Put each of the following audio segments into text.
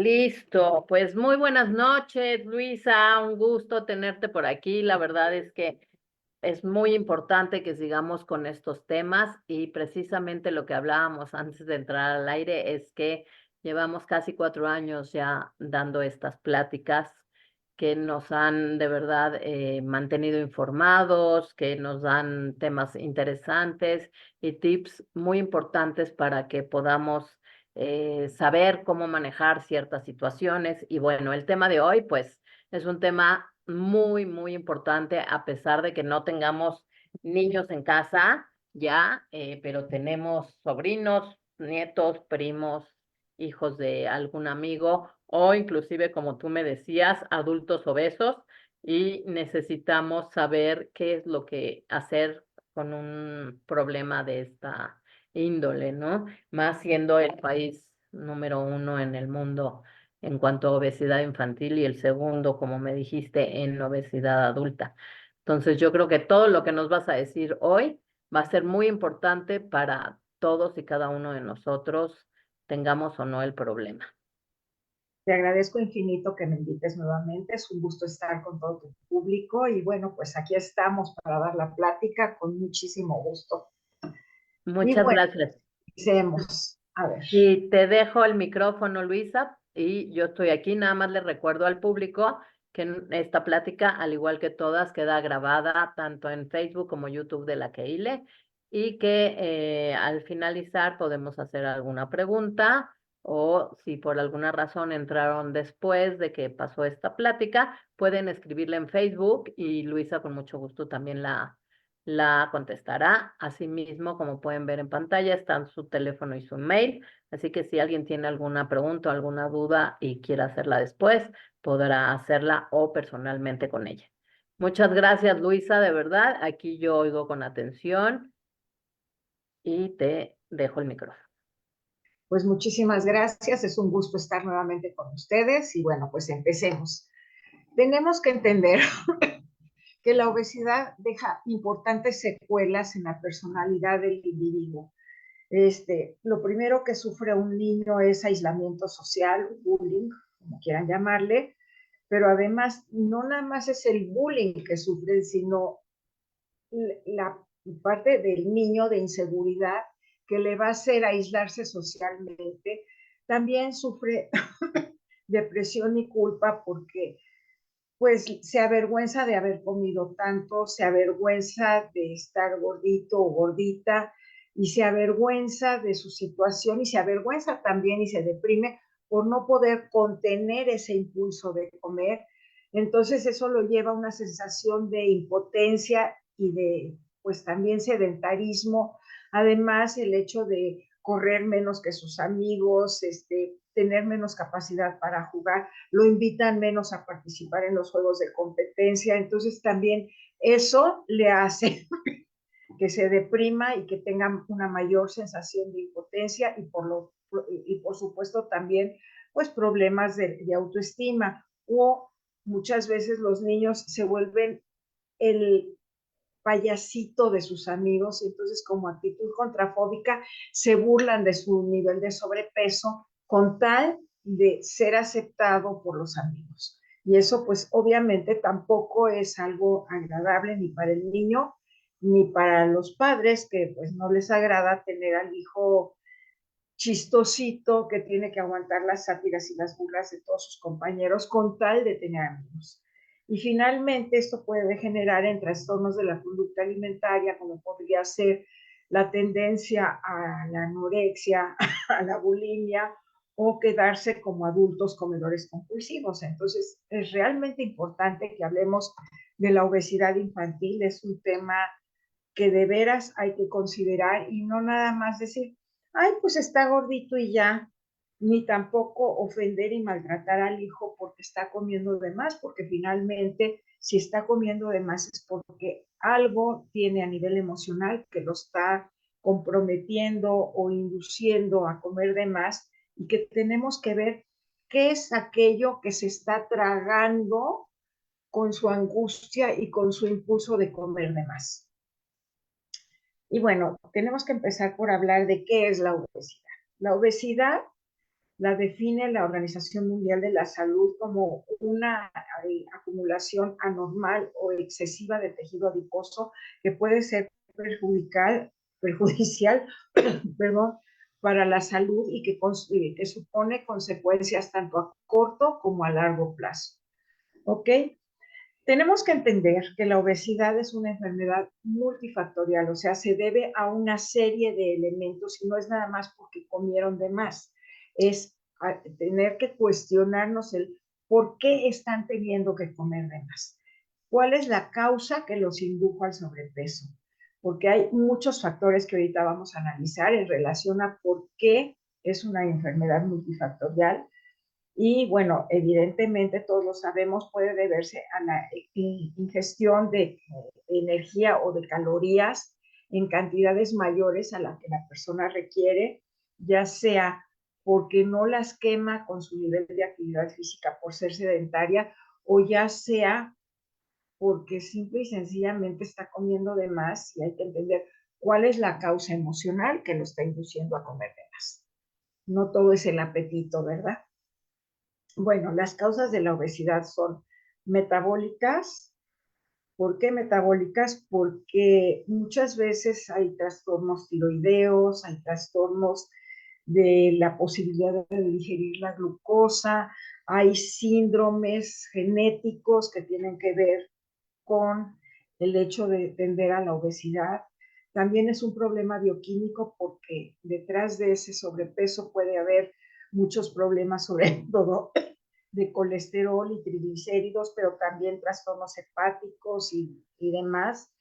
Listo, pues muy buenas noches, Luisa, un gusto tenerte por aquí. La verdad es que es muy importante que sigamos con estos temas y precisamente lo que hablábamos antes de entrar al aire es que llevamos casi 4 años ya dando estas pláticas que nos han de verdad mantenido informados, que nos dan temas interesantes y tips muy importantes para que podamos saber cómo manejar ciertas situaciones. Y bueno, el tema de hoy, pues, es un tema muy, muy importante, a pesar de que no tengamos niños en casa ya, pero tenemos sobrinos, nietos, primos, hijos de algún amigo o inclusive, como tú me decías, adultos obesos y necesitamos saber qué es lo que hacer con un problema de esta índole, ¿no? Más siendo el país número 1 en el mundo en cuanto a obesidad infantil y el segundo, como me dijiste, en obesidad adulta. Entonces, yo creo que todo lo que nos vas a decir hoy va a ser muy importante para todos y cada uno de nosotros, tengamos o no el problema. Te agradezco infinito que me invites nuevamente. Es un gusto estar con todo tu público y bueno, pues aquí estamos para dar la plática con muchísimo gusto. Y Muchas bueno, gracias. empecemos. A ver. Y te dejo el micrófono, Luisa, y yo estoy aquí. Nada más le recuerdo al público que esta plática, al igual que todas, queda grabada tanto en Facebook como YouTube de la Keile y que al finalizar podemos hacer alguna pregunta o si por alguna razón entraron después de que pasó esta plática, pueden escribirla en Facebook y Luisa con mucho gusto también la contestará. Asimismo, como pueden ver en pantalla, están su teléfono y su mail. Así que si alguien tiene alguna pregunta o alguna duda y quiere hacerla después, podrá hacerla o personalmente con ella. Muchas gracias, Luisa, de verdad. Aquí yo oigo con atención y te dejo el micrófono. Pues muchísimas gracias. Es un gusto estar nuevamente con ustedes y bueno, pues empecemos. Tenemos que entender que la obesidad deja importantes secuelas en la personalidad del individuo. Lo primero que sufre un niño es aislamiento social, bullying, como quieran llamarle, pero además no nada más es el bullying que sufre, sino la parte del niño de inseguridad que le va a hacer aislarse socialmente. También sufre depresión y culpa porque pues se avergüenza de haber comido tanto, se avergüenza de estar gordito o gordita y se avergüenza de su situación y se avergüenza también y se deprime por no poder contener ese impulso de comer. Entonces eso lo lleva a una sensación de impotencia y de pues también sedentarismo. Además el hecho de correr menos que sus amigos, tener menos capacidad para jugar, lo invitan menos a participar en los juegos de competencia, entonces también eso le hace que se deprima y que tenga una mayor sensación de impotencia y por supuesto también pues problemas de autoestima o muchas veces los niños se vuelven el payasito de sus amigos y entonces como actitud contrafóbica se burlan de su nivel de sobrepeso con tal de ser aceptado por los amigos. Y eso pues obviamente tampoco es algo agradable ni para el niño ni para los padres que pues no les agrada tener al hijo chistosito que tiene que aguantar las sátiras y las burlas de todos sus compañeros con tal de tener amigos. Y finalmente esto puede degenerar en trastornos de la conducta alimentaria, como podría ser la tendencia a la anorexia, a la bulimia o quedarse como adultos comedores compulsivos. Entonces es realmente importante que hablemos de la obesidad infantil. Es un tema que de veras hay que considerar y no nada más decir, ay, pues está gordito y ya, ni tampoco ofender y maltratar al hijo porque está comiendo de más, porque finalmente si está comiendo de más es porque algo tiene a nivel emocional que lo está comprometiendo o induciendo a comer de más y que tenemos que ver qué es aquello que se está tragando con su angustia y con su impulso de comer de más. Y bueno, tenemos que empezar por hablar de qué es la obesidad. La obesidad la define la Organización Mundial de la Salud como una acumulación anormal o excesiva de tejido adiposo que puede ser perjudicial perdón, para la salud y que supone consecuencias tanto a corto como a largo plazo. ¿Ok? Tenemos que entender que la obesidad es una enfermedad multifactorial, o sea, se debe a una serie de elementos y no es nada más porque comieron de más, es tener que cuestionarnos el por qué están teniendo que comer de más. ¿Cuál es la causa que los indujo al sobrepeso? Porque hay muchos factores que ahorita vamos a analizar en relación a por qué es una enfermedad multifactorial. Y bueno, evidentemente todos lo sabemos, puede deberse a la ingestión de energía o de calorías en cantidades mayores a las que la persona requiere, ya sea porque no las quema con su nivel de actividad física por ser sedentaria, o ya sea porque simple y sencillamente está comiendo de más, y hay que entender cuál es la causa emocional que lo está induciendo a comer de más. No todo es el apetito, ¿verdad? Bueno, las causas de la obesidad son metabólicas. ¿Por qué metabólicas? Porque muchas veces hay trastornos tiroideos, hay trastornos de la posibilidad de digerir la glucosa, hay síndromes genéticos que tienen que ver con el hecho de tender a la obesidad. También es un problema bioquímico porque detrás de ese sobrepeso puede haber muchos problemas, sobre todo de colesterol y triglicéridos, pero también trastornos hepáticos y demás.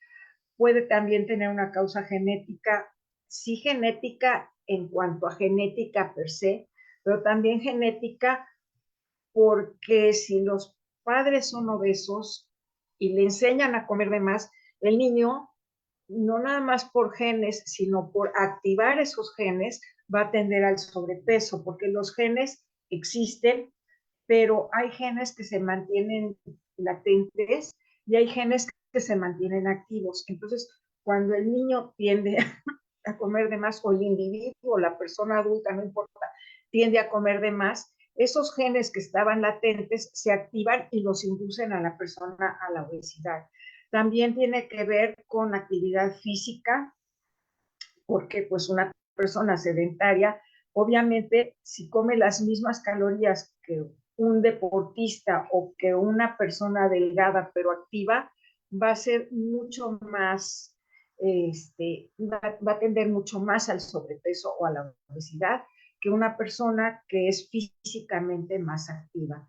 Puede también tener una causa genética, sí genética en cuanto a genética per se, pero también genética porque si los padres son obesos y le enseñan a comer de más, el niño, no nada más por genes, sino por activar esos genes, va a tender al sobrepeso, porque los genes existen, pero hay genes que se mantienen latentes y hay genes que se mantienen activos. Entonces, cuando el niño tiende a comer de más, o el individuo, o la persona adulta, no importa, tiende a comer de más, esos genes que estaban latentes se activan y los inducen a la persona a la obesidad. También tiene que ver con actividad física, porque pues una persona sedentaria, obviamente, si come las mismas calorías que un deportista o que una persona delgada pero activa, va a ser mucho más, va a tender mucho más al sobrepeso o a la obesidad que una persona que es físicamente más activa.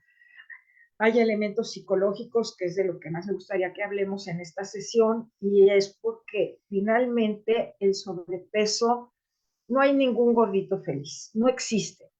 Hay elementos psicológicos, que es de lo que más me gustaría que hablemos en esta sesión, y es porque finalmente el sobrepeso, no hay ningún gordito feliz, no existe.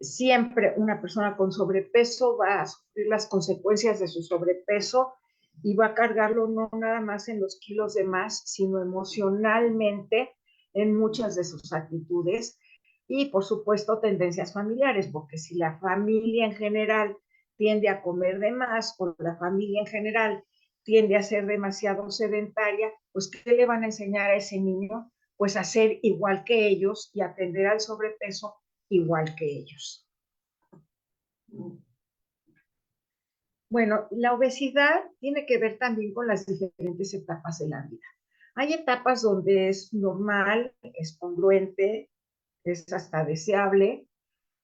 Siempre una persona con sobrepeso va a sufrir las consecuencias de su sobrepeso y va a cargarlo no nada más en los kilos de más, sino emocionalmente en muchas de sus actitudes y, por supuesto, tendencias familiares, porque si la familia en general tiende a comer de más o la familia en general tiende a ser demasiado sedentaria, pues ¿qué le van a enseñar a ese niño? Pues a ser igual que ellos y a tender al sobrepeso igual que ellos. Bueno, la obesidad tiene que ver también con las diferentes etapas de la vida. Hay etapas donde es normal, es congruente, es hasta deseable,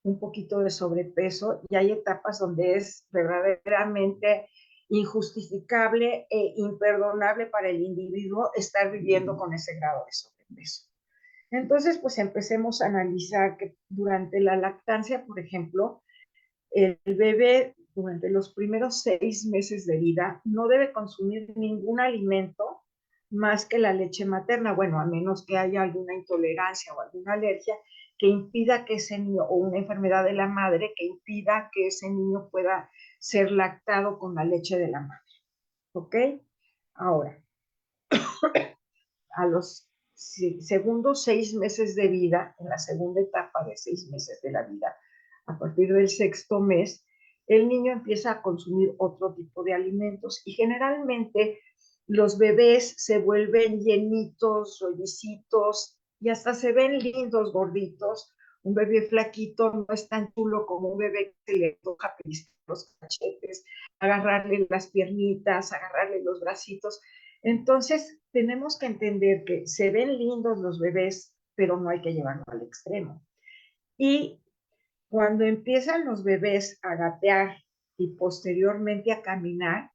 un poquito de sobrepeso, y hay etapas donde es verdaderamente injustificable e imperdonable para el individuo estar viviendo con ese grado de sobrepeso. Entonces, pues empecemos a analizar que durante la lactancia, por ejemplo, el bebé durante los primeros 6 meses de vida no debe consumir ningún alimento más que la leche materna, bueno, a menos que haya alguna intolerancia o alguna alergia que impida que ese niño, o una enfermedad de la madre que impida que ese niño pueda ser lactado con la leche de la madre. ¿Ok? Ahora, a los segundos 6 meses de vida, en la segunda etapa de 6 meses de la vida, a partir del sexto mes, el niño empieza a consumir otro tipo de alimentos y generalmente los bebés se vuelven llenitos, rollicitos y hasta se ven lindos, gorditos, Un bebé flaquito no es tan chulo como un bebé que se le toca pellizcar los cachetes, agarrarle las piernitas, agarrarle los bracitos. Entonces, tenemos que entender que se ven lindos los bebés, pero no hay que llevarlo al extremo. Y cuando empiezan los bebés a gatear y posteriormente a caminar,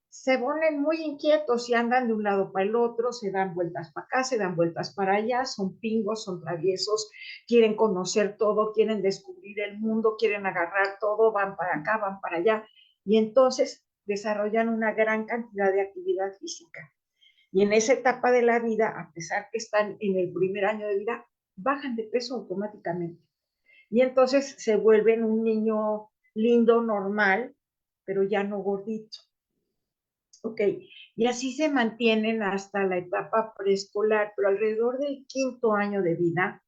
se ponen muy inquietos y andan de un lado para el otro, se dan vueltas para acá, se dan vueltas para allá, son pingos, son traviesos, quieren conocer todo, quieren descubrir el mundo, quieren agarrar todo, van para acá, van para allá, y entonces desarrollan una gran cantidad de actividad física. Y en esa etapa de la vida, a pesar que están en el primer año de vida, bajan de peso automáticamente. Y entonces se vuelven un niño lindo, normal, pero ya no gordito. Ok, y así se mantienen hasta la etapa preescolar, pero alrededor del quinto año de vida,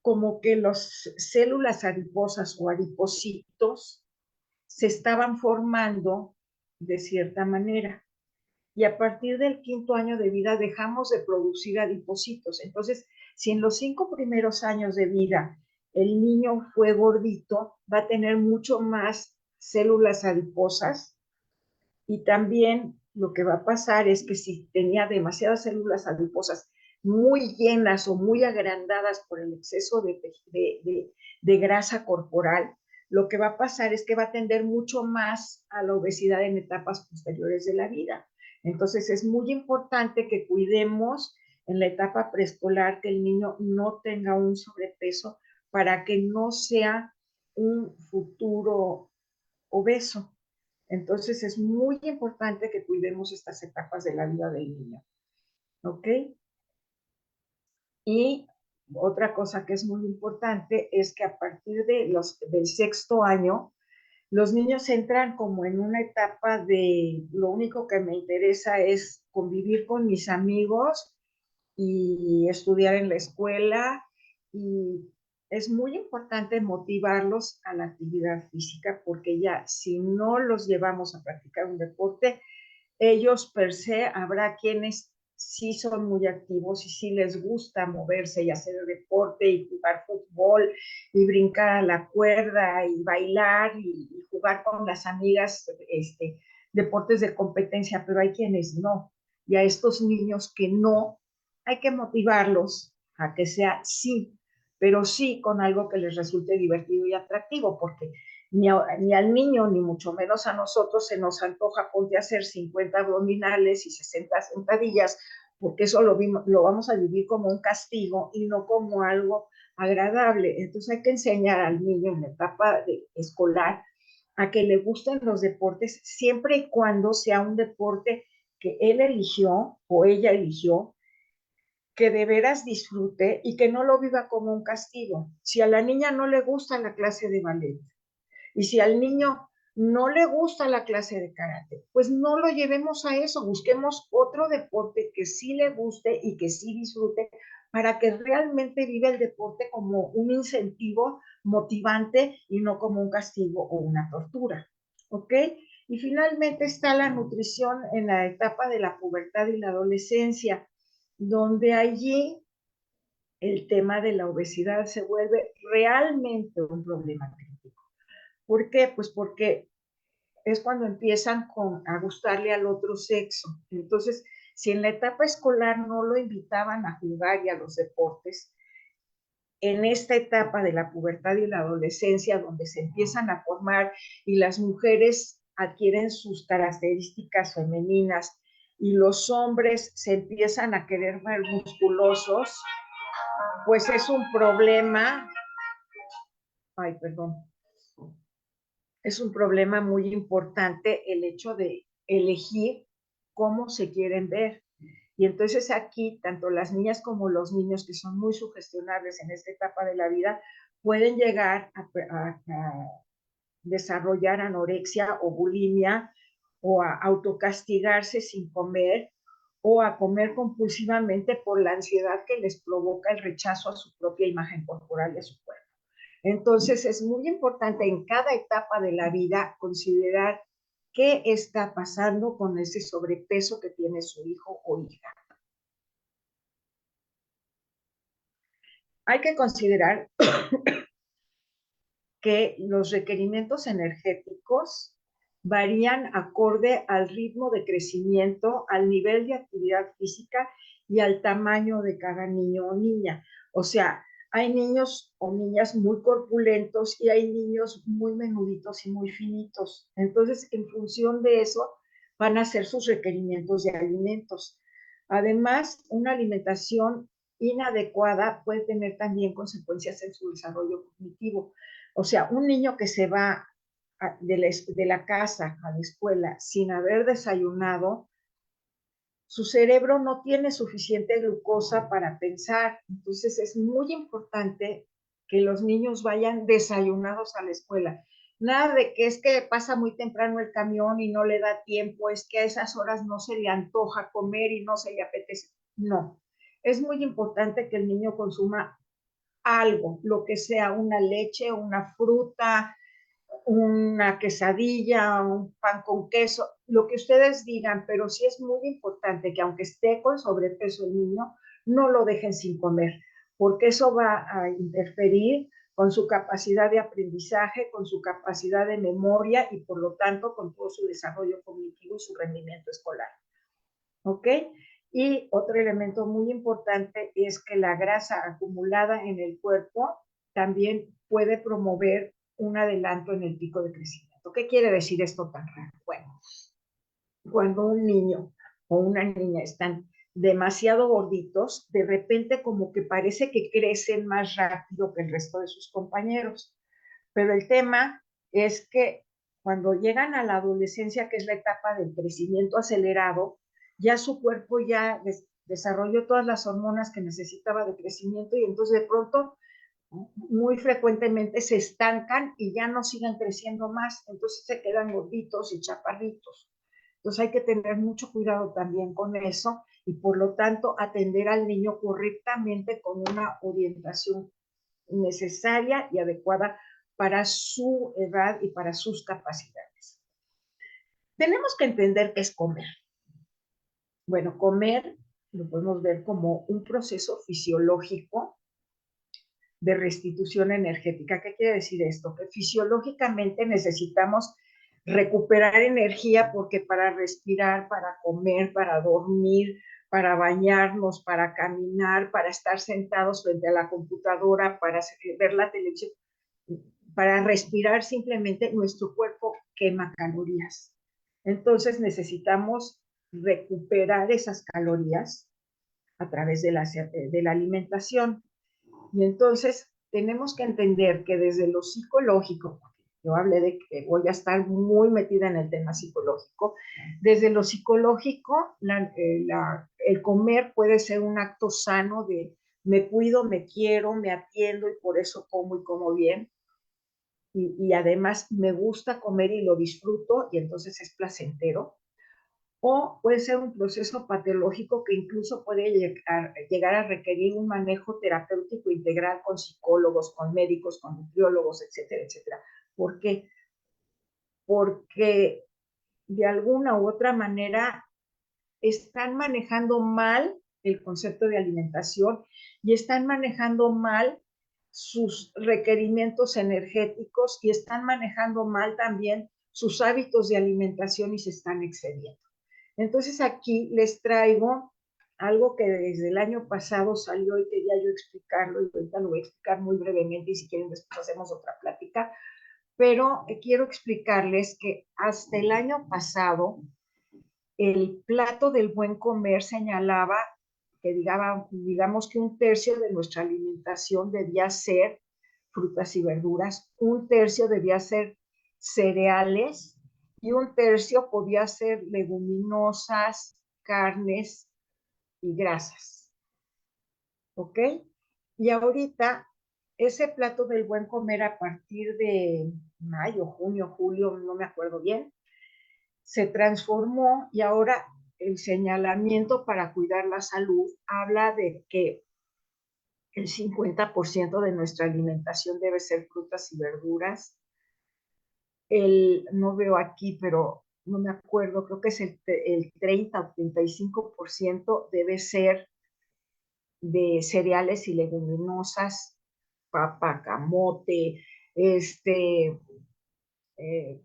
como que las células adiposas o adipocitos se estaban formando de cierta manera. Y a partir del quinto año de vida dejamos de producir adipocitos. Entonces, si en los 5 primeros años de vida el niño fue gordito, va a tener mucho más células adiposas. Y también lo que va a pasar es que si tenía demasiadas células adiposas muy llenas o muy agrandadas por el exceso de grasa corporal, lo que va a pasar es que va a tender mucho más a la obesidad en etapas posteriores de la vida. Entonces es muy importante que cuidemos en la etapa preescolar que el niño no tenga un sobrepeso para que no sea un futuro obeso. Entonces es muy importante que cuidemos estas etapas de la vida del niño. ¿Ok? Y otra cosa que es muy importante es que a partir del sexto año, los niños entran como en una etapa de lo único que me interesa es convivir con mis amigos y estudiar en la escuela, y es muy importante motivarlos a la actividad física porque ya si no los llevamos a practicar un deporte, ellos per se habrá quienes sí son muy activos y sí les gusta moverse y hacer deporte y jugar fútbol y brincar a la cuerda y bailar y jugar con las amigas, deportes de competencia, pero hay quienes no. Y a estos niños que no, hay que motivarlos a que sea sí, pero sí con algo que les resulte divertido y atractivo, porque ni al niño, ni mucho menos a nosotros se nos antoja ponte a hacer 50 abdominales y 60 sentadillas, porque eso lo vamos a vivir como un castigo y no como algo agradable. Entonces hay que enseñar al niño en la etapa escolar a que le gusten los deportes siempre y cuando sea un deporte que él eligió o ella eligió, que de veras disfrute y que no lo viva como un castigo. Si a la niña no le gusta la clase de ballet, y si al niño no le gusta la clase de karate, pues no lo llevemos a eso, busquemos otro deporte que sí le guste y que sí disfrute para que realmente viva el deporte como un incentivo motivante y no como un castigo o una tortura. ¿Ok? Y finalmente está la nutrición en la etapa de la pubertad y la adolescencia, donde allí el tema de la obesidad se vuelve realmente un problema crítico. ¿Por qué? Pues porque es cuando empiezan a gustarle al otro sexo. Entonces, si en la etapa escolar no lo invitaban a jugar y a los deportes, en esta etapa de la pubertad y la adolescencia, donde se empiezan a formar y las mujeres adquieren sus características femeninas y los hombres se empiezan a querer ver musculosos, pues es un problema. Ay, perdón. Es un problema muy importante el hecho de elegir cómo se quieren ver. Y entonces aquí, tanto las niñas como los niños que son muy sugestionables en esta etapa de la vida, pueden llegar a desarrollar anorexia o bulimia o a autocastigarse sin comer o a comer compulsivamente por la ansiedad que les provoca el rechazo a su propia imagen corporal y a su cuerpo. Entonces es muy importante en cada etapa de la vida considerar qué está pasando con ese sobrepeso que tiene su hijo o hija. Hay que considerar que los requerimientos energéticos varían acorde al ritmo de crecimiento, al nivel de actividad física y al tamaño de cada niño o niña. O sea, hay niños o niñas muy corpulentos y hay niños muy menuditos y muy finitos. Entonces, en función de eso, van a ser sus requerimientos de alimentos. Además, una alimentación inadecuada puede tener también consecuencias en su desarrollo cognitivo. O sea, un niño que se va de la casa a la escuela sin haber desayunado, su cerebro no tiene suficiente glucosa para pensar. Entonces es muy importante que los niños vayan desayunados a la escuela. Nada de que es que pasa muy temprano el camión y no le da tiempo, es que a esas horas no se le antoja comer y no se le apetece. No, es muy importante que el niño consuma algo, lo que sea, una leche, una fruta, una quesadilla, un pan con queso, lo que ustedes digan, pero sí es muy importante que aunque esté con sobrepeso el niño, no lo dejen sin comer, porque eso va a interferir con su capacidad de aprendizaje, con su capacidad de memoria y por lo tanto con todo su desarrollo cognitivo y su rendimiento escolar. ¿Ok? Y otro elemento muy importante es que la grasa acumulada en el cuerpo también puede promover un adelanto en el pico de crecimiento. ¿Qué quiere decir esto tan raro? Bueno, cuando un niño o una niña están demasiado gorditos, de repente como que parece que crecen más rápido que el resto de sus compañeros. Pero el tema es que cuando llegan a la adolescencia, que es la etapa del crecimiento acelerado, ya su cuerpo ya desarrolló todas las hormonas que necesitaba de crecimiento y entonces de pronto muy frecuentemente se estancan y ya no siguen creciendo más, entonces se quedan gorditos y chaparritos. Entonces hay que tener mucho cuidado también con eso y por lo tanto atender al niño correctamente con una orientación necesaria y adecuada para su edad y para sus capacidades. Tenemos que entender qué es comer. Bueno, comer lo podemos ver como un proceso fisiológico de restitución energética. ¿Qué quiere decir esto? Que fisiológicamente necesitamos recuperar energía porque para respirar, para comer, para dormir, para bañarnos, para caminar, para estar sentados frente a la computadora, para ver la televisión, para respirar simplemente nuestro cuerpo quema calorías. Entonces necesitamos recuperar esas calorías a través de la alimentación. Y entonces tenemos que entender que desde lo psicológico, yo hablé de que voy a estar muy metida en el tema psicológico, desde lo psicológico, el comer puede ser un acto sano de me cuido, me quiero, me atiendo y por eso como y como bien. Y además me gusta comer y lo disfruto y entonces es placentero. O puede ser un proceso patológico que incluso puede llegar a requerir un manejo terapéutico integral con psicólogos, con médicos, con nutriólogos, etcétera, etcétera. ¿Por qué? Porque de alguna u otra manera están manejando mal el concepto de alimentación y están manejando mal sus requerimientos energéticos y están manejando mal también sus hábitos de alimentación y se están excediendo. Entonces aquí les traigo algo que desde el año pasado salió y quería yo explicarlo y ahorita lo voy a explicar muy brevemente y si quieren después hacemos otra plática, pero quiero explicarles que hasta el año pasado el plato del buen comer señalaba que digamos que un tercio de nuestra alimentación debía ser frutas y verduras, un tercio debía ser cereales y un tercio podía ser leguminosas, carnes y grasas. ¿Ok? Y ahorita ese plato del buen comer a partir de mayo, junio, julio, no me acuerdo bien, se transformó y ahora el señalamiento para cuidar la salud habla de que el 50% de nuestra alimentación debe ser frutas y verduras. No veo aquí, pero no me acuerdo, creo que es el 30 o 35% debe ser de cereales y leguminosas, papa, camote, este, eh,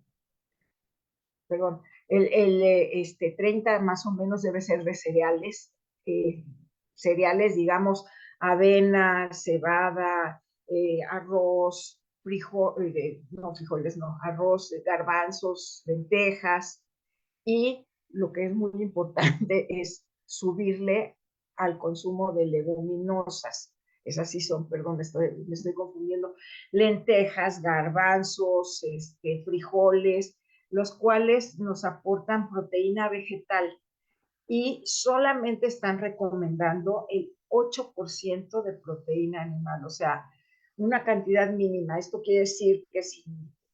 perdón, 30 más o menos debe ser de cereales, cereales, digamos, avena, cebada, arroz, no frijoles, no, arroz, garbanzos, lentejas, y lo que es muy importante es subirle al consumo de leguminosas. Esas sí son, perdón, me estoy confundiendo, lentejas, garbanzos, frijoles, los cuales nos aportan proteína vegetal y solamente están recomendando el 8% de proteína animal, o sea, una cantidad mínima. Esto quiere decir que si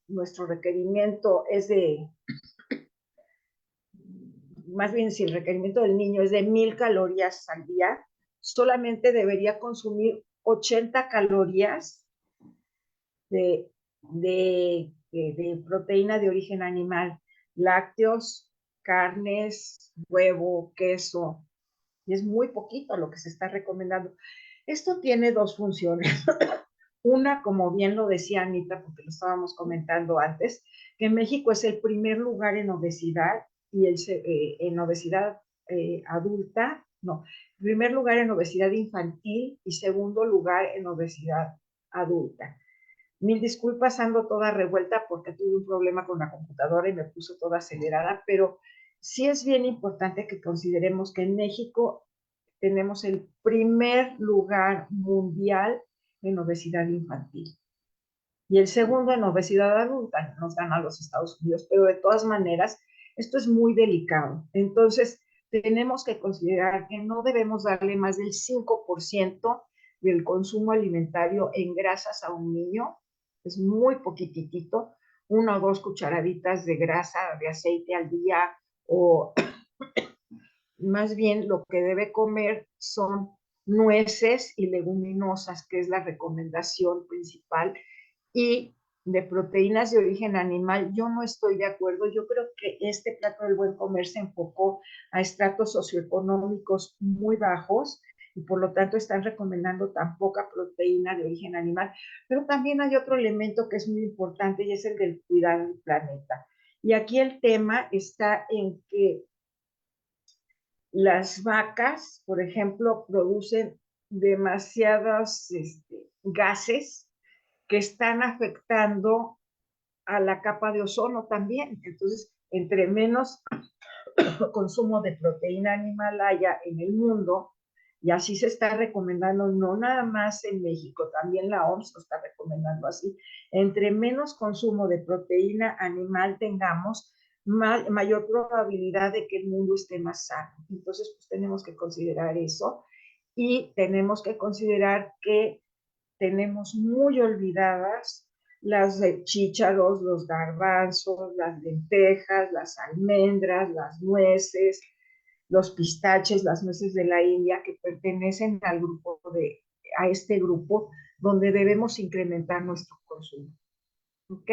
nuestro requerimiento es de, más bien si el requerimiento del niño es de 1000 calorías al día, solamente debería consumir 80 calorías de, de proteína de origen animal, lácteos, carnes, huevo, queso, y es muy poquito lo que se está recomendando. Esto tiene dos funciones. Una, como bien lo decía Anita, porque lo estábamos comentando antes, que México es el primer lugar en obesidad y en obesidad adulta, no, primer lugar en obesidad infantil y segundo lugar en obesidad adulta. Mil disculpas, ando toda revuelta porque tuve un problema con la computadora y me puso toda acelerada, pero sí es bien importante que consideremos que en México tenemos el primer lugar mundial en obesidad infantil y el segundo en obesidad adulta. Nos gana los Estados Unidos, pero de todas maneras, esto es muy delicado. Entonces, tenemos que considerar que no debemos darle más del 5% del consumo alimentario en grasas a un niño. Es muy poquitito, 1 o 2 cucharaditas de grasa, de aceite al día, o más bien lo que debe comer son nueces y leguminosas, que es la recomendación principal, y de proteínas de origen animal. Yo no estoy de acuerdo. Yo creo que este plato del buen comer se enfocó a estratos socioeconómicos muy bajos y por lo tanto están recomendando tan poca proteína de origen animal. Pero también hay otro elemento que es muy importante y es el del cuidado del planeta. Y aquí el tema está en que las vacas, por ejemplo, producen demasiados gases que están afectando a la capa de ozono también. Entonces, entre menos consumo de proteína animal haya en el mundo, y así se está recomendando, no nada más en México, también la OMS lo está recomendando así, entre menos consumo de proteína animal tengamos, mayor probabilidad de que el mundo esté más sano. Entonces, pues tenemos que considerar eso y tenemos que considerar que tenemos muy olvidadas las chícharos, los garbanzos, las lentejas, las almendras, las nueces, los pistaches, las nueces de la India, que pertenecen al grupo a este grupo donde debemos incrementar nuestro consumo. ¿Ok?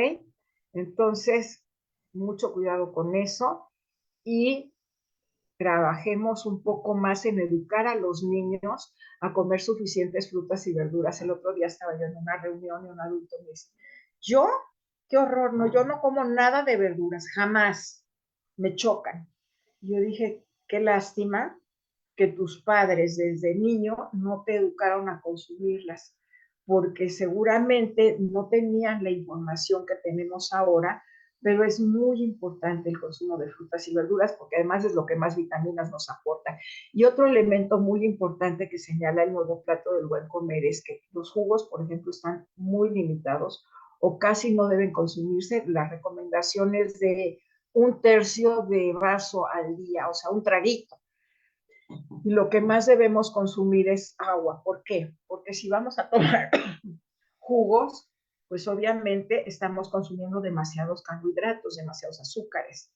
Entonces, mucho cuidado con eso y trabajemos un poco más en educar a los niños a comer suficientes frutas y verduras. El otro día estaba yo en una reunión y un adulto me dice, yo, qué horror, no, yo no como nada de verduras, jamás, me chocan. Yo dije, qué lástima que tus padres desde niño no te educaron a consumirlas, porque seguramente no tenían la información que tenemos ahora, pero es muy importante el consumo de frutas y verduras porque además es lo que más vitaminas nos aporta. Y otro elemento muy importante que señala el nuevo plato del buen comer es que los jugos, por ejemplo, están muy limitados o casi no deben consumirse. Las recomendaciones de 1/3 de vaso al día, o sea, un traguito. Y lo que más debemos consumir es agua. ¿Por qué? Porque si vamos a tomar jugos, pues obviamente estamos consumiendo demasiados carbohidratos, demasiados azúcares.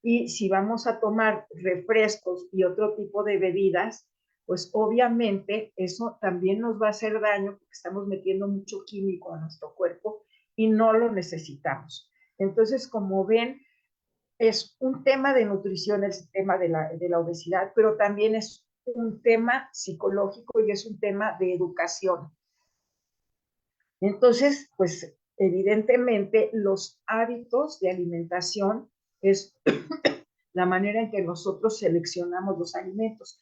Y si vamos a tomar refrescos y otro tipo de bebidas, pues obviamente eso también nos va a hacer daño porque estamos metiendo mucho químico a nuestro cuerpo y no lo necesitamos. Entonces, como ven, es un tema de nutrición, el tema de la obesidad, pero también es un tema psicológico y es un tema de educación. Entonces, pues evidentemente los hábitos de alimentación es la manera en que nosotros seleccionamos los alimentos,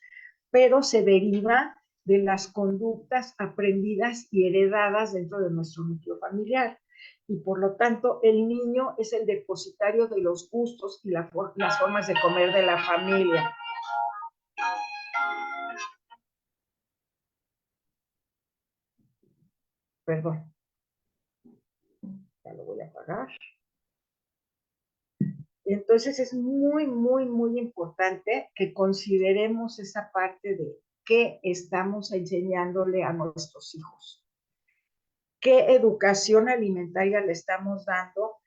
pero se deriva de las conductas aprendidas y heredadas dentro de nuestro núcleo familiar. Y por lo tanto, el niño es el depositario de los gustos y las formas de comer de la familia. Perdón, ya lo voy a apagar. Entonces es muy, muy, muy importante que consideremos esa parte de qué estamos enseñándole a nuestros hijos, qué educación alimentaria le estamos dando,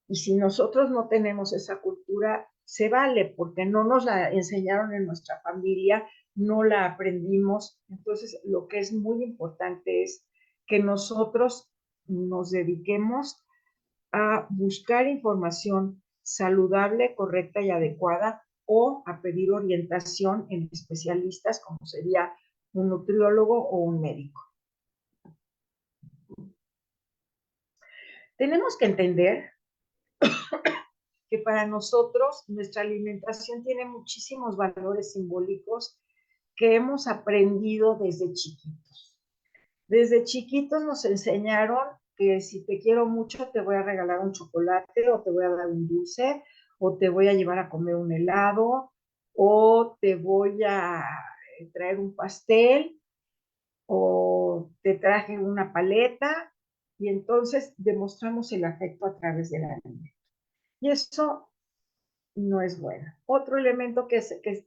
y si nosotros no tenemos esa cultura, se vale, porque no nos la enseñaron en nuestra familia, no la aprendimos. Entonces, lo que es muy importante es que nosotros nos dediquemos a buscar información saludable, correcta y adecuada, o a pedir orientación en especialistas como sería un nutriólogo o un médico. Tenemos que entender que para nosotros nuestra alimentación tiene muchísimos valores simbólicos que hemos aprendido desde chiquitos. Desde chiquitos nos enseñaron que si te quiero mucho te voy a regalar un chocolate o te voy a dar un dulce o te voy a llevar a comer un helado o te voy a traer un pastel o te traje una paleta, y entonces demostramos el afecto a través del alimento. Y eso no es bueno. Otro elemento que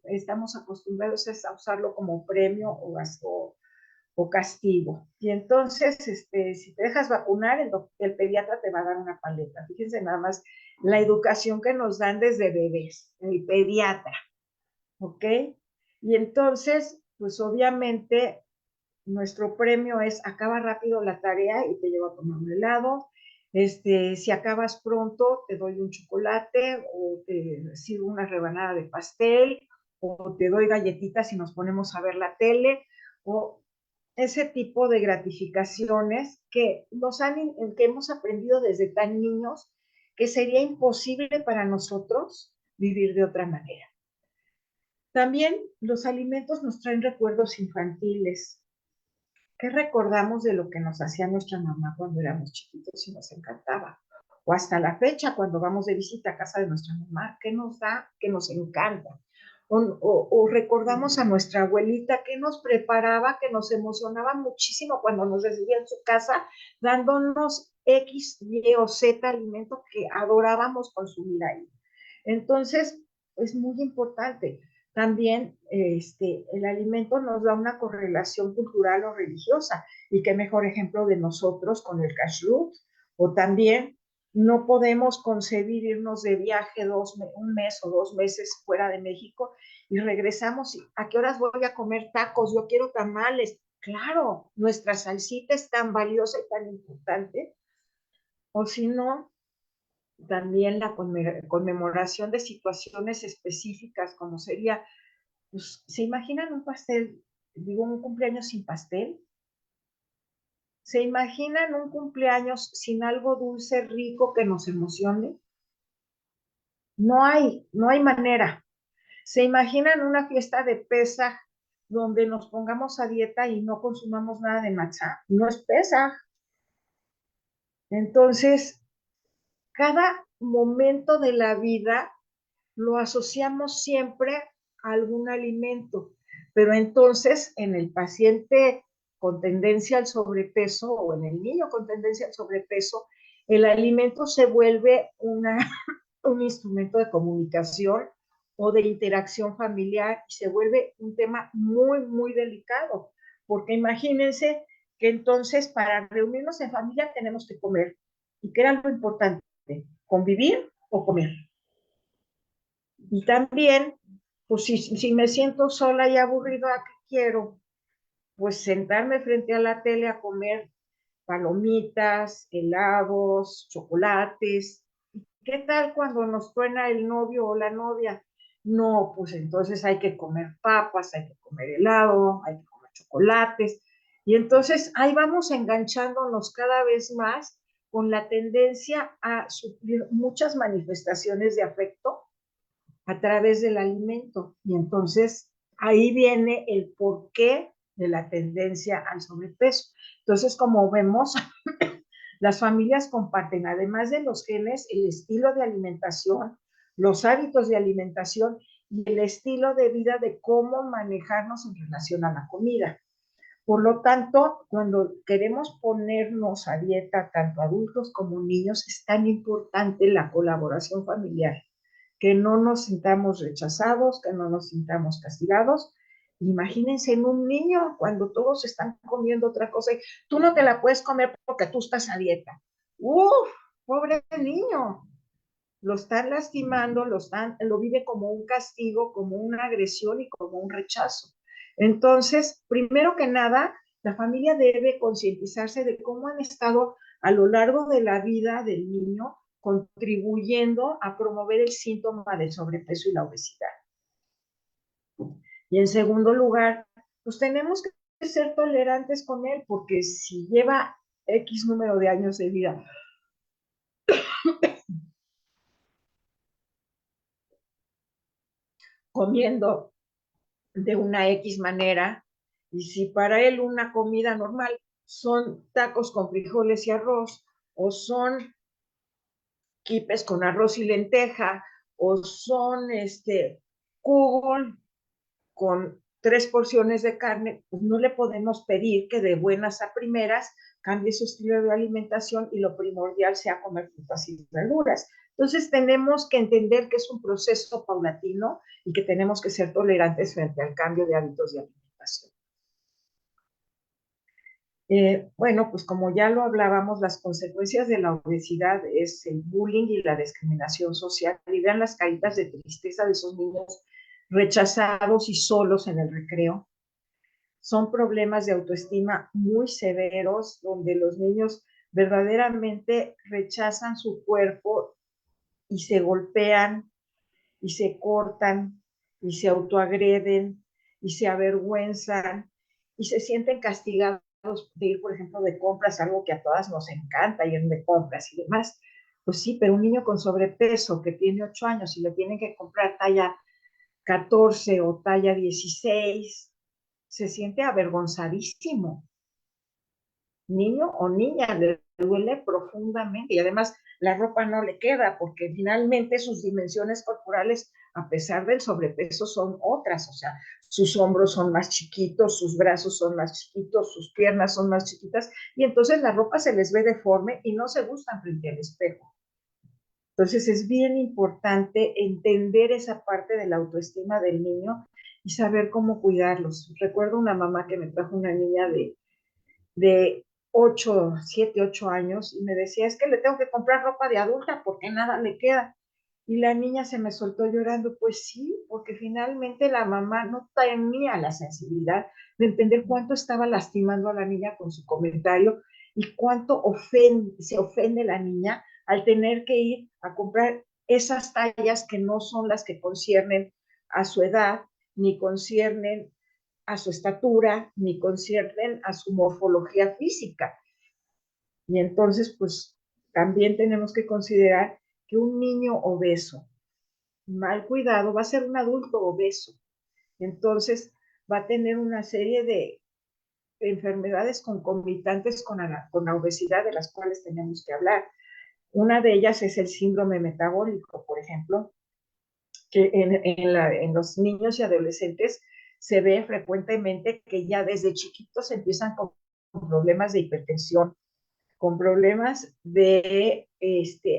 estamos acostumbrados es a usarlo como premio o castigo. Y entonces, si te dejas vacunar, el pediatra te va a dar una paleta. Fíjense nada más la educación que nos dan desde bebés, el pediatra, ¿ok? Y entonces, pues obviamente, nuestro premio es acaba rápido la tarea y te llevo a tomar un helado. Si acabas pronto, te doy un chocolate o te sirvo una rebanada de pastel o te doy galletitas y nos ponemos a ver la tele, o ese tipo de gratificaciones que que hemos aprendido desde tan niños que sería imposible para nosotros vivir de otra manera. También los alimentos nos traen recuerdos infantiles. ¿Qué recordamos de lo que nos hacía nuestra mamá cuando éramos chiquitos y nos encantaba? O hasta la fecha, cuando vamos de visita a casa de nuestra mamá, ¿qué nos da? ¿Qué nos encanta? O recordamos a nuestra abuelita que nos preparaba, que nos emocionaba muchísimo cuando nos recibía en su casa, dándonos X, Y o Z alimento que adorábamos consumir ahí. Entonces, es muy importante. También el alimento nos da una correlación cultural o religiosa, y qué mejor ejemplo de nosotros con el kashrut. O también no podemos concebir irnos de viaje un mes o 2 meses fuera de México y regresamos y ¿a qué horas voy a comer tacos? Yo quiero tamales. Claro, nuestra salsita es tan valiosa y tan importante. O si no, también la conmemoración de situaciones específicas, como sería, pues, ¿se imaginan un pastel, digo, un cumpleaños sin pastel? ¿Se imaginan un cumpleaños sin algo dulce, rico, que nos emocione? No hay manera. ¿Se imaginan una fiesta de Pesaj donde nos pongamos a dieta y no consumamos nada de matzá? No es Pesaj. Entonces, cada momento de la vida lo asociamos siempre a algún alimento, pero entonces en el paciente con tendencia al sobrepeso o en el niño con tendencia al sobrepeso, el alimento se vuelve un instrumento de comunicación o de interacción familiar y se vuelve un tema muy, muy delicado, porque imagínense que entonces para reunirnos en familia tenemos que comer. ¿Y qué era lo importante? ¿Convivir o comer? Y también, pues si me siento sola y aburrida, ¿qué quiero? Pues sentarme frente a la tele a comer palomitas, helados, chocolates. ¿Qué tal cuando nos truena el novio o la novia? no, pues entonces hay que comer papas, hay que comer helado, hay que comer chocolates. Y entonces ahí vamos enganchándonos cada vez más con la tendencia a sufrir muchas manifestaciones de afecto a través del alimento. Y entonces ahí viene el porqué de la tendencia al sobrepeso. Entonces, como vemos, las familias comparten, además de los genes, el estilo de alimentación, los hábitos de alimentación y el estilo de vida de cómo manejarnos en relación a la comida. Por lo tanto, cuando queremos ponernos a dieta, tanto adultos como niños, es tan importante la colaboración familiar, que no nos sintamos rechazados, que no nos sintamos castigados. Imagínense en un niño cuando todos están comiendo otra cosa y tú no te la puedes comer porque tú estás a dieta. ¡Uf! Pobre niño. Lo están lastimando, lo vive como un castigo, como una agresión y como un rechazo. Entonces, primero que nada, la familia debe concientizarse de cómo han estado a lo largo de la vida del niño contribuyendo a promover el síntoma del sobrepeso y la obesidad. Y en segundo lugar, pues tenemos que ser tolerantes con él, porque si lleva X número de años de vida comiendo de una X manera, y si para él una comida normal son tacos con frijoles y arroz, o son quipes con arroz y lenteja, o son kugel con 3 porciones de carne, pues no le podemos pedir que de buenas a primeras cambie su estilo de alimentación y lo primordial sea comer frutas y verduras. Entonces tenemos que entender que es un proceso paulatino y que tenemos que ser tolerantes frente al cambio de hábitos de alimentación. Bueno, pues como ya lo hablábamos, las consecuencias de la obesidad es el bullying y la discriminación social. Y vean las caritas de tristeza de esos niños rechazados y solos en el recreo. Son problemas de autoestima muy severos, donde los niños verdaderamente rechazan su cuerpo y se golpean y se cortan y se autoagreden y se avergüenzan y se sienten castigados de ir, por ejemplo, de compras, algo que a todas nos encanta, ir de compras y demás. Pues sí, pero un niño con sobrepeso que tiene 8 años y le tienen que comprar talla 14 o talla 16, se siente avergonzadísimo. Niño o niña le duele profundamente y además la ropa no le queda porque finalmente sus dimensiones corporales, a pesar del sobrepeso, son otras, o sea, sus hombros son más chiquitos, sus brazos son más chiquitos, sus piernas son más chiquitas y entonces la ropa se les ve deforme y no se gustan frente al espejo. Entonces es bien importante entender esa parte de la autoestima del niño y saber cómo cuidarlos. Recuerdo una mamá que me trajo una niña de 8, 7, 8 años y me decía, es que le tengo que comprar ropa de adulta porque nada le queda. Y la niña se me soltó llorando, pues sí, porque finalmente la mamá no tenía la sensibilidad de entender cuánto estaba lastimando a la niña con su comentario y cuánto se ofende la niña al tener que ir a comprar esas tallas que no son las que conciernen a su edad, ni conciernen a su estatura, ni conciernen a su morfología física. Y entonces, pues también tenemos que considerar que un niño obeso, mal cuidado, va a ser un adulto obeso. Entonces, va a tener una serie de enfermedades concomitantes con la obesidad de las cuales tenemos que hablar. Una de ellas es el síndrome metabólico, por ejemplo, que en los niños y adolescentes se ve frecuentemente que ya desde chiquitos empiezan con problemas de hipertensión, con problemas de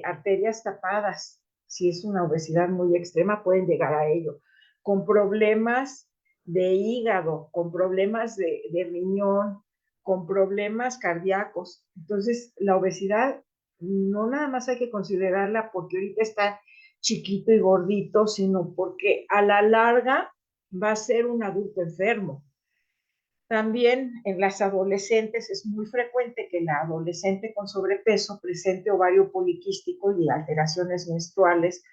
arterias tapadas. Si es una obesidad muy extrema, pueden llegar a ello. Con problemas de hígado, con problemas de riñón, con problemas cardíacos. Entonces, la obesidad no nada más hay que considerarla porque ahorita está chiquito y gordito, sino porque a la larga va a ser un adulto enfermo. También en las adolescentes es muy frecuente que la adolescente con sobrepeso presente ovario poliquístico y alteraciones menstruales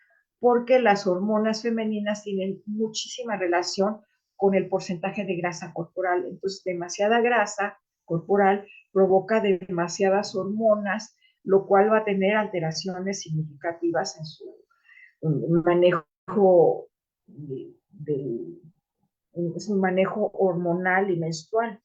porque las hormonas femeninas tienen muchísima relación con el porcentaje de grasa corporal. Entonces, demasiada grasa corporal provoca demasiadas hormonas, lo cual va a tener alteraciones significativas en su manejo su manejo hormonal y menstrual.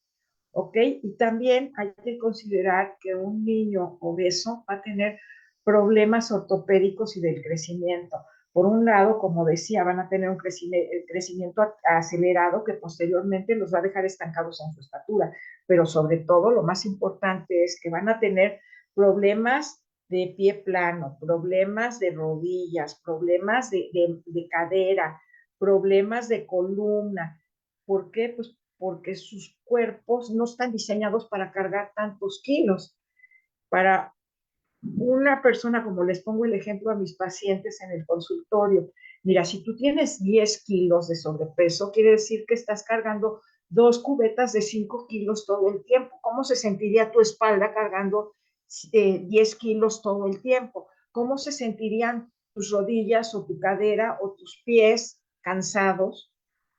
¿Ok? Y también hay que considerar que un niño obeso va a tener problemas ortopédicos y del crecimiento. Por un lado, como decía, van a tener un crecimiento acelerado que posteriormente los va a dejar estancados en su estatura, pero sobre todo lo más importante es que van a tener problemas de pie plano, problemas de rodillas, problemas de cadera, problemas de columna. ¿Por qué? Pues porque sus cuerpos no están diseñados para cargar tantos kilos. Para una persona, como les pongo el ejemplo a mis pacientes en el consultorio, mira, si tú tienes 10 kilos de sobrepeso, quiere decir que estás cargando 2 cubetas de 5 kilos todo el tiempo. ¿Cómo se sentiría tu espalda cargando 10 kilos todo el tiempo? ¿Cómo se sentirían tus rodillas o tu cadera o tus pies cansados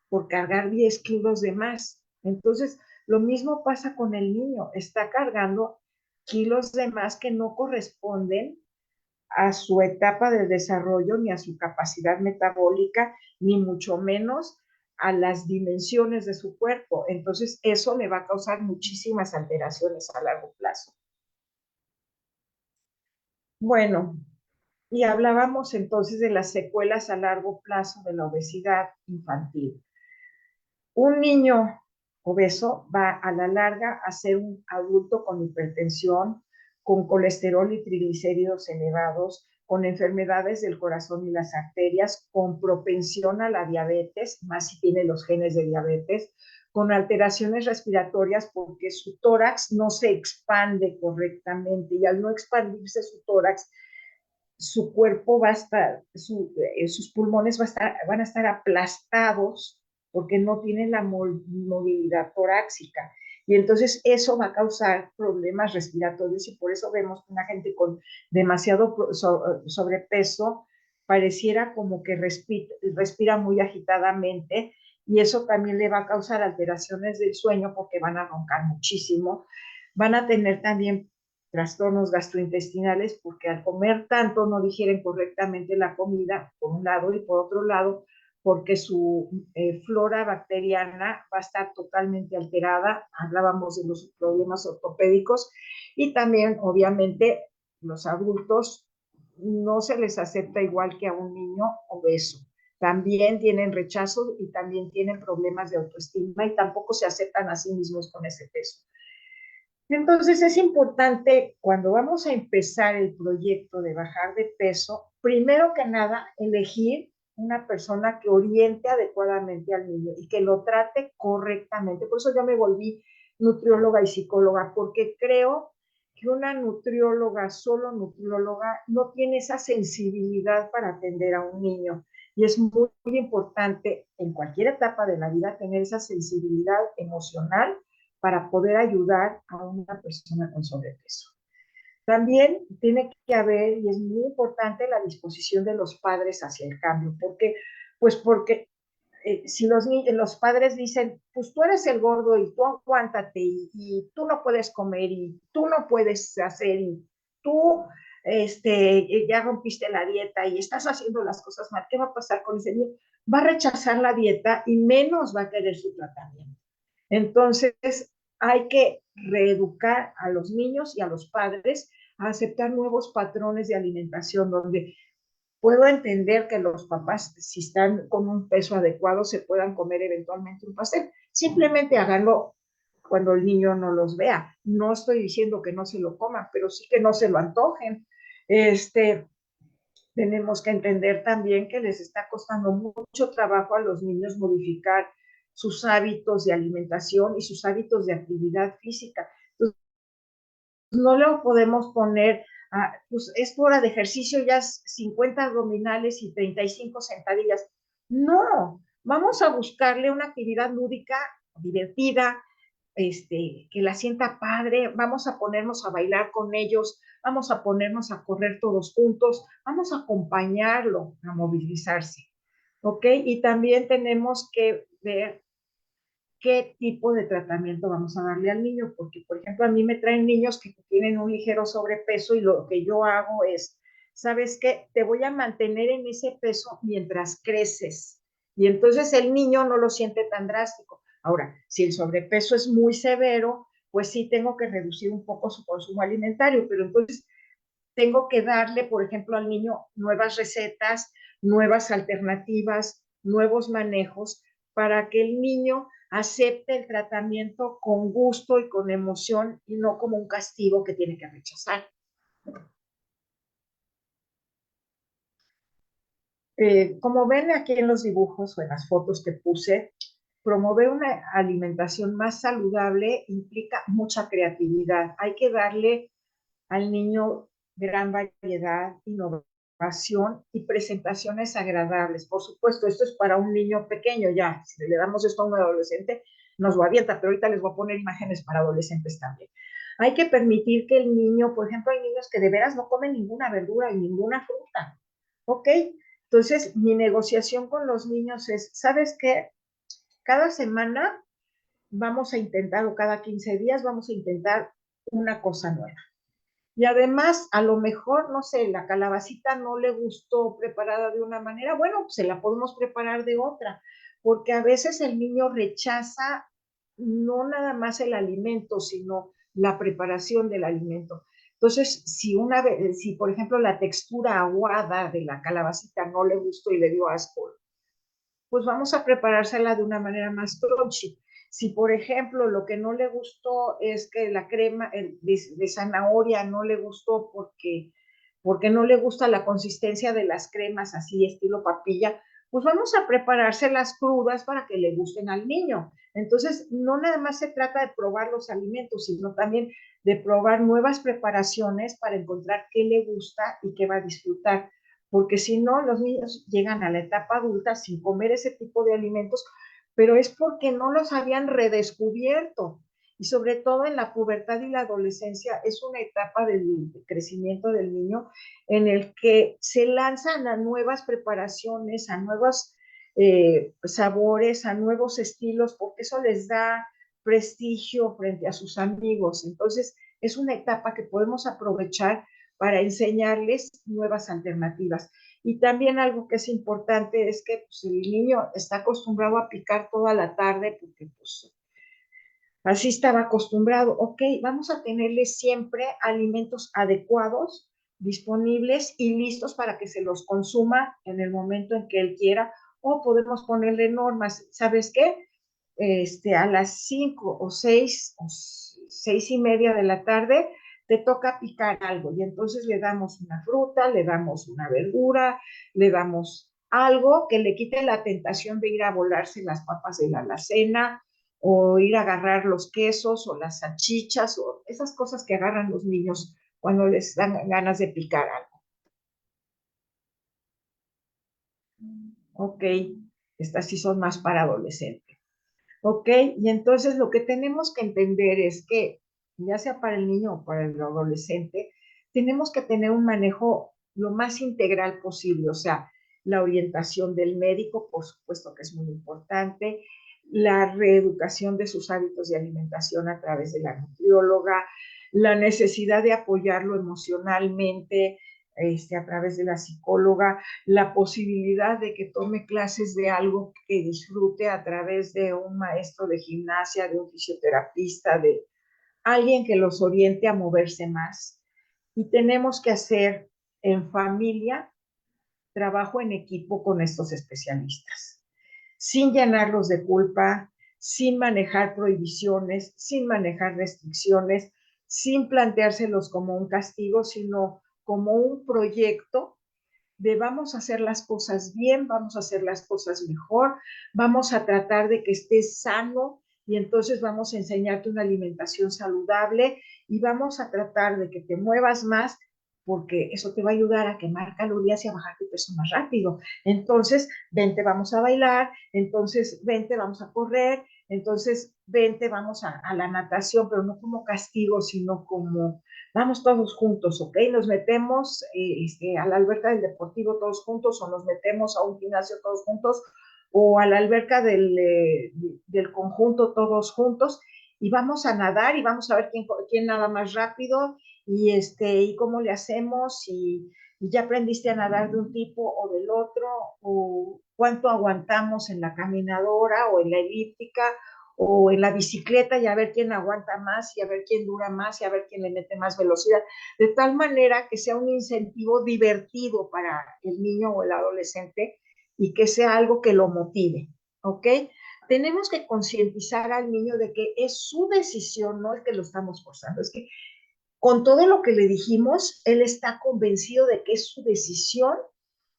por cargar 10 kilos de más? Entonces, lo mismo pasa con el niño, está cargando kilos de más que no corresponden a su etapa de desarrollo, ni a su capacidad metabólica, ni mucho menos a las dimensiones de su cuerpo. Entonces, eso le va a causar muchísimas alteraciones a largo plazo. Bueno, y hablábamos entonces de las secuelas a largo plazo de la obesidad infantil. Un niño obeso va a la larga a ser un adulto con hipertensión, con colesterol y triglicéridos elevados, con enfermedades del corazón y las arterias, con propensión a la diabetes, más si tiene los genes de diabetes, con alteraciones respiratorias porque su tórax no se expande correctamente y al no expandirse su tórax, su cuerpo va a estar, sus pulmones van a estar aplastados porque no tienen la movilidad torácica. Y entonces eso va a causar problemas respiratorios y por eso vemos que una gente con demasiado sobrepeso pareciera como que respira muy agitadamente y eso también le va a causar alteraciones del sueño porque van a roncar muchísimo. Van a tener también trastornos gastrointestinales porque al comer tanto no digieren correctamente la comida, por un lado, y por otro lado, porque su flora bacteriana va a estar totalmente alterada. Hablábamos de los problemas ortopédicos y también, obviamente, los adultos no se les acepta igual que a un niño obeso. También tienen rechazo y también tienen problemas de autoestima y tampoco se aceptan a sí mismos con ese peso. Entonces es importante cuando vamos a empezar el proyecto de bajar de peso, primero que nada, elegir una persona que oriente adecuadamente al niño y que lo trate correctamente. Por eso yo me volví nutrióloga y psicóloga, porque creo que una nutrióloga, solo nutrióloga, no tiene esa sensibilidad para atender a un niño. Y es muy, muy importante en cualquier etapa de la vida tener esa sensibilidad emocional para poder ayudar a una persona con sobrepeso. También tiene que haber, y es muy importante, la disposición de los padres hacia el cambio. ¿Por qué? Pues porque si los padres dicen, pues tú eres el gordo y tú aguántate y tú no puedes comer y tú no puedes hacer y tú ya rompiste la dieta y estás haciendo las cosas mal, ¿qué va a pasar con ese niño? Va a rechazar la dieta y menos va a querer su tratamiento. Entonces, hay que reeducar a los niños y a los padres a aceptar nuevos patrones de alimentación, donde puedo entender que los papás, si están con un peso adecuado, se puedan comer eventualmente un pastel. Simplemente háganlo cuando el niño no los vea. No estoy diciendo que no se lo coman, pero sí que no se lo antojen. Tenemos que entender también que les está costando mucho trabajo a los niños modificar sus hábitos de alimentación y sus hábitos de actividad física. Entonces, no le podemos poner, pues es hora de ejercicio, ya 50 abdominales y 35 sentadillas. No, vamos a buscarle una actividad lúdica, divertida, que la sienta padre, vamos a ponernos a bailar con ellos, vamos a ponernos a correr todos juntos, vamos a acompañarlo a movilizarse, ¿ok? Y también tenemos que ver qué tipo de tratamiento vamos a darle al niño, porque, por ejemplo, a mí me traen niños que tienen un ligero sobrepeso y lo que yo hago es, ¿sabes qué? Te voy a mantener en ese peso mientras creces. Y entonces el niño no lo siente tan drástico. Ahora, si el sobrepeso es muy severo, pues sí tengo que reducir un poco su consumo alimentario, pero entonces tengo que darle, por ejemplo, al niño nuevas recetas, nuevas alternativas, nuevos manejos para que el niño acepte el tratamiento con gusto y con emoción y no como un castigo que tiene que rechazar. Como ven aquí en los dibujos o en las fotos que puse, promover una alimentación más saludable implica mucha creatividad. Hay que darle al niño gran variedad, innovación y presentaciones agradables. Por supuesto, esto es para un niño pequeño ya. Si le damos esto a un adolescente, nos lo avienta, pero ahorita les voy a poner imágenes para adolescentes también. Hay que permitir que el niño, por ejemplo, hay niños que de veras no comen ninguna verdura y ninguna fruta. ¿Ok? Entonces, mi negociación con los niños es, ¿sabes qué? Cada semana vamos a intentar, o cada 15 días vamos a intentar una cosa nueva. Y además, a lo mejor, no sé, la calabacita no le gustó preparada de una manera, bueno, pues se la podemos preparar de otra, porque a veces el niño rechaza no nada más el alimento, sino la preparación del alimento. Entonces, si por ejemplo la textura aguada de la calabacita no le gustó y le dio asco, pues vamos a preparársela de una manera más crunchy. Si, por ejemplo, lo que no le gustó es que la crema de zanahoria no le gustó porque no le gusta la consistencia de las cremas así estilo papilla, pues vamos a preparárselas crudas para que le gusten al niño. Entonces, no nada más se trata de probar los alimentos, sino también de probar nuevas preparaciones para encontrar qué le gusta y qué va a disfrutar, porque si no, los niños llegan a la etapa adulta sin comer ese tipo de alimentos, pero es porque no los habían redescubierto. Y sobre todo en la pubertad y la adolescencia es una etapa del crecimiento del niño en el que se lanzan a nuevas preparaciones, a nuevos sabores, a nuevos estilos, porque eso les da prestigio frente a sus amigos. Entonces, es una etapa que podemos aprovechar para enseñarles nuevas alternativas. Y también algo que es importante es que pues, el niño está acostumbrado a picar toda la tarde porque pues así estaba acostumbrado. Ok, vamos a tenerle siempre alimentos adecuados, disponibles y listos para que se los consuma en el momento en que él quiera, o podemos ponerle normas. ¿Sabes qué? A las 5 o 6 o 6:30 de la tarde te toca picar algo y entonces le damos una fruta, le damos una verdura, le damos algo que le quite la tentación de ir a volarse las papas de la alacena o ir a agarrar los quesos o las salchichas o esas cosas que agarran los niños cuando les dan ganas de picar algo. Ok, estas sí son más para adolescentes. Ok, y entonces lo que tenemos que entender es que, ya sea para el niño o para el adolescente, tenemos que tener un manejo lo más integral posible, o sea, la orientación del médico, por supuesto que es muy importante, la reeducación de sus hábitos de alimentación a través de la nutrióloga, la necesidad de apoyarlo emocionalmente, a través de la psicóloga, la posibilidad de que tome clases de algo que disfrute a través de un maestro de gimnasia, de un fisioterapista, de alguien que los oriente a moverse más. Y tenemos que hacer en familia trabajo en equipo con estos especialistas, sin llenarlos de culpa, sin manejar prohibiciones, sin manejar restricciones, sin planteárselos como un castigo, sino como un proyecto de vamos a hacer las cosas bien, vamos a hacer las cosas mejor, vamos a tratar de que estés sano y entonces vamos a enseñarte una alimentación saludable y vamos a tratar de que te muevas más porque eso te va a ayudar a quemar calorías y a bajar tu peso más rápido. Entonces, vente, vamos a bailar, entonces, vente, vamos a correr, entonces, vente, vamos a la natación, pero no como castigo, sino como, vamos todos juntos, ¿ok? Nos metemos a la alberca del deportivo todos juntos, o nos metemos a un gimnasio todos juntos, o a la alberca del conjunto todos juntos, y vamos a nadar y vamos a ver quién nada más rápido, y cómo le hacemos, y ya aprendiste a nadar de un tipo o del otro, o cuánto aguantamos en la caminadora o en la elíptica o en la bicicleta, y a ver quién aguanta más y a ver quién dura más y a ver quién le mete más velocidad, de tal manera que sea un incentivo divertido para el niño o el adolescente y que sea algo que lo motive, ¿ok? Tenemos que concientizar al niño de que es su decisión, no es que lo estamos forzando, es que con todo lo que le dijimos, él está convencido de que es su decisión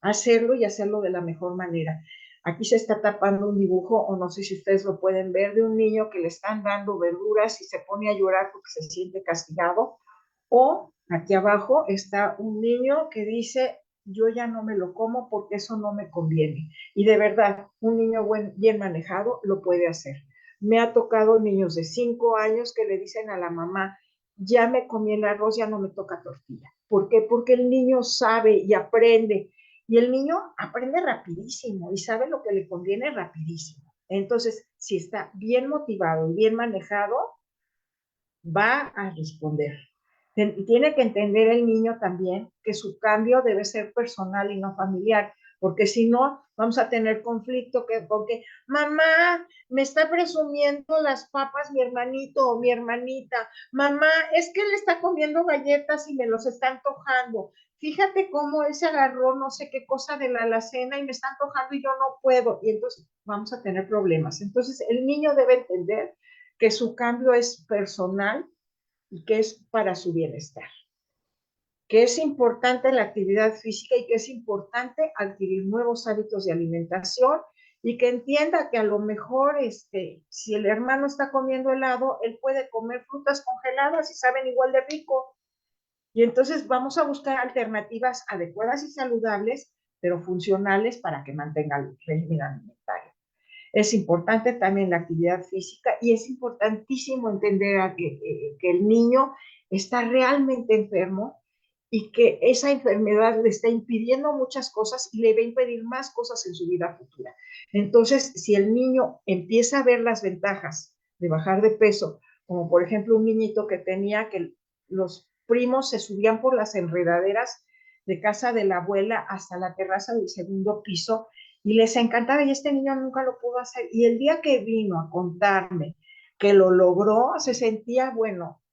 hacerlo y hacerlo de la mejor manera. Aquí se está tapando un dibujo, o no sé si ustedes lo pueden ver, de un niño que le están dando verduras y se pone a llorar porque se siente castigado. O aquí abajo está un niño que dice, yo ya no me lo como porque eso no me conviene. Y de verdad, un niño bien manejado lo puede hacer. Me ha tocado niños de 5 años que le dicen a la mamá, ya me comí el arroz, ya no me toca tortilla. ¿Por qué? Porque el niño sabe y aprende. Y el niño aprende rapidísimo y sabe lo que le conviene rapidísimo. Entonces, si está bien motivado y bien manejado, va a responder. Tiene que entender el niño también que su cambio debe ser personal y no familiar, porque si no, vamos a tener conflicto porque mamá, me está presumiendo las papas mi hermanito o mi hermanita, mamá, es que él está comiendo galletas y me los está antojando, fíjate cómo él se agarró no sé qué cosa de la alacena y me está antojando y yo no puedo, y entonces vamos a tener problemas. Entonces el niño debe entender que su cambio es personal y que es para su bienestar, que es importante la actividad física y que es importante adquirir nuevos hábitos de alimentación, y que entienda que a lo mejor si el hermano está comiendo helado, él puede comer frutas congeladas y saben igual de rico. Y entonces vamos a buscar alternativas adecuadas y saludables, pero funcionales para que mantenga el régimen alimentario. Es importante también la actividad física, y es importantísimo entender que el niño está realmente enfermo y que esa enfermedad le está impidiendo muchas cosas y le va a impedir más cosas en su vida futura. Entonces, si el niño empieza a ver las ventajas de bajar de peso, como por ejemplo un niñito que tenía que los primos se subían por las enredaderas de casa de la abuela hasta la terraza del segundo piso, y les encantaba, y este niño nunca lo pudo hacer, y el día que vino a contarme que lo logró, se sentía, bueno,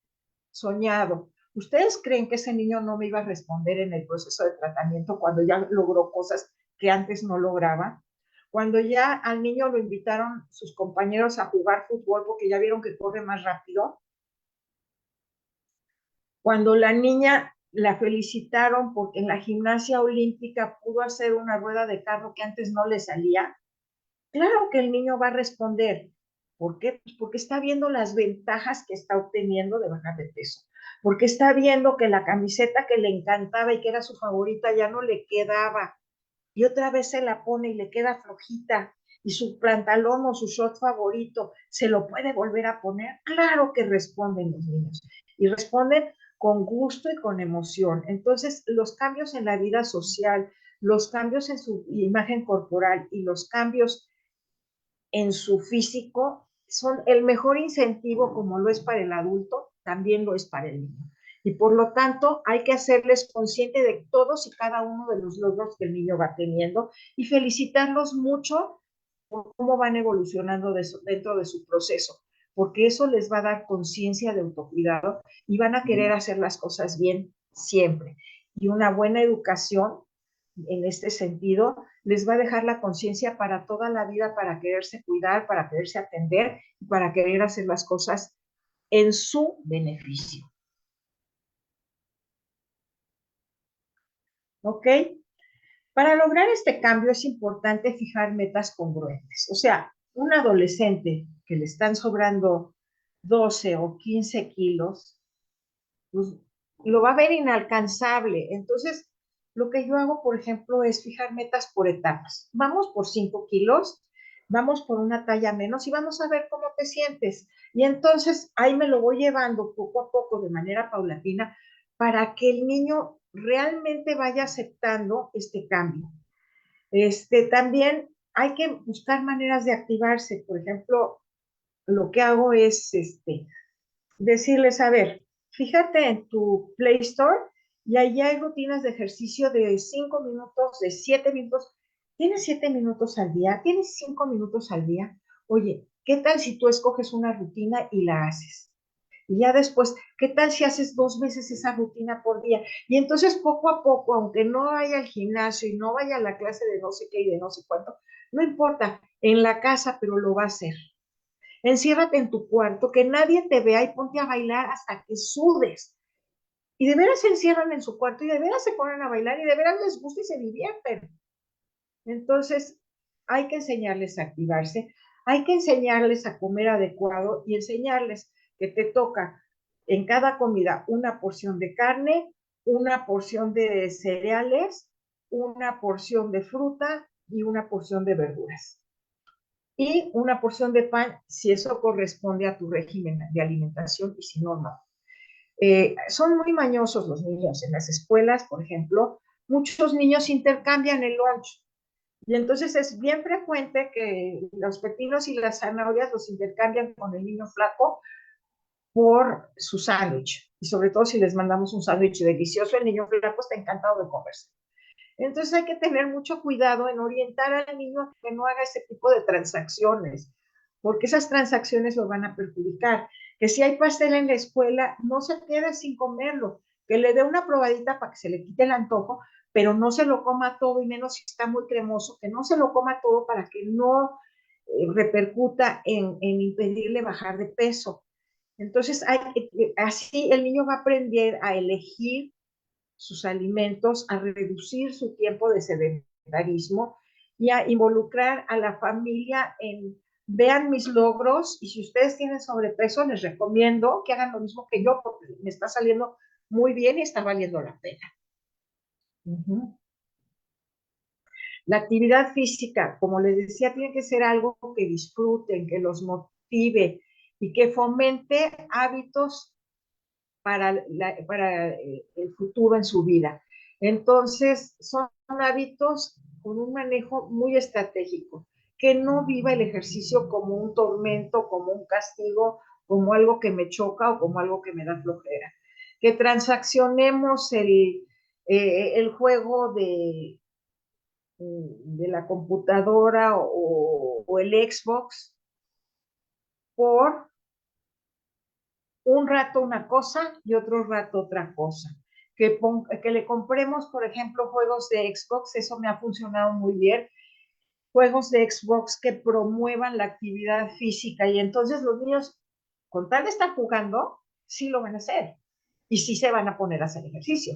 soñado. ¿Ustedes creen que ese niño no me iba a responder en el proceso de tratamiento cuando ya logró cosas que antes no lograba? Cuando ya al niño lo invitaron sus compañeros a jugar fútbol porque ya vieron que corre más rápido, cuando la niña la felicitaron porque en la gimnasia olímpica pudo hacer una rueda de carro que antes no le salía, claro que el niño va a responder. ¿Por qué? Pues porque está viendo las ventajas que está obteniendo de bajar de peso. Porque está viendo que la camiseta que le encantaba y que era su favorita ya no le quedaba. Y otra vez se la pone y le queda flojita. Y su pantalón o su short favorito se lo puede volver a poner. Claro que responden los niños. Y responden con gusto y con emoción. Entonces, los cambios en la vida social, los cambios en su imagen corporal y los cambios en su físico son el mejor incentivo, como lo es para el adulto, también lo es para el niño. Y por lo tanto, hay que hacerles consciente de todos y cada uno de los logros que el niño va teniendo y felicitarlos mucho por cómo van evolucionando dentro de su proceso, porque eso les va a dar conciencia de autocuidado y van a querer hacer las cosas bien siempre. Y una buena educación en este sentido les va a dejar la conciencia para toda la vida, para quererse cuidar, para quererse atender y para querer hacer las cosas en su beneficio. ¿Ok? Para lograr este cambio es importante fijar metas congruentes. O sea, un adolescente que le están sobrando 12 o 15 kilos, pues lo va a ver inalcanzable. Entonces, lo que yo hago, por ejemplo, es fijar metas por etapas. Vamos por 5 kilos, vamos por una talla menos y vamos a ver cómo te sientes. Y entonces ahí me lo voy llevando poco a poco de manera paulatina para que el niño realmente vaya aceptando este cambio. También hay que buscar maneras de activarse. Por ejemplo, lo que hago es decirles, a ver, fíjate en tu Play Store y ahí hay rutinas de ejercicio de 5 minutos, de 7 minutos. ¿Tienes 7 minutos al día? ¿Tienes 5 minutos al día? Oye, ¿qué tal si tú escoges una rutina y la haces? Y ya después, ¿qué tal si haces 2 veces esa rutina por día? Y entonces poco a poco, aunque no vaya al gimnasio y no vaya a la clase de no sé qué y de no sé cuánto, no importa, en la casa, pero lo va a hacer. Enciérrate en tu cuarto, que nadie te vea y ponte a bailar hasta que sudes. Y de veras se encierran en su cuarto y de veras se ponen a bailar y de veras les gusta y se divierten. Entonces, hay que enseñarles a activarse, hay que enseñarles a comer adecuado y enseñarles que te toca en cada comida una porción de carne, una porción de cereales, una porción de fruta y una porción de verduras y una porción de pan si eso corresponde a tu régimen de alimentación y si no, no. Son muy mañosos los niños en las escuelas, por ejemplo, muchos niños intercambian el lunch y entonces es bien frecuente que los pepinos y las zanahorias los intercambian con el niño flaco por su sándwich y sobre todo si les mandamos un sándwich delicioso, el niño flaco está encantado de comerse. Entonces hay que tener mucho cuidado en orientar al niño a que no haga ese tipo de transacciones, porque esas transacciones lo van a perjudicar. Que si hay pastel en la escuela, no se quede sin comerlo, que le dé una probadita para que se le quite el antojo, pero no se lo coma todo y menos si está muy cremoso, que no se lo coma todo para que no repercuta en impedirle bajar de peso. Entonces, así el niño va a aprender a elegir sus alimentos, a reducir su tiempo de sedentarismo y a involucrar a la familia en vean mis logros y si ustedes tienen sobrepeso les recomiendo que hagan lo mismo que yo porque me está saliendo muy bien y está valiendo la pena. La actividad física, como les decía, tiene que ser algo que disfruten, que los motive y que fomente hábitos para el futuro en su vida. Entonces, son hábitos con un manejo muy estratégico, que no viva el ejercicio como un tormento, como un castigo, como algo que me choca o como algo que me da flojera. Que transaccionemos el juego de la computadora o el Xbox por un rato una cosa y otro rato otra cosa. Que le compremos, por ejemplo, juegos de Xbox, eso me ha funcionado muy bien, juegos de Xbox que promuevan la actividad física y entonces los niños, con tal de estar jugando, sí lo van a hacer y sí se van a poner a hacer ejercicio.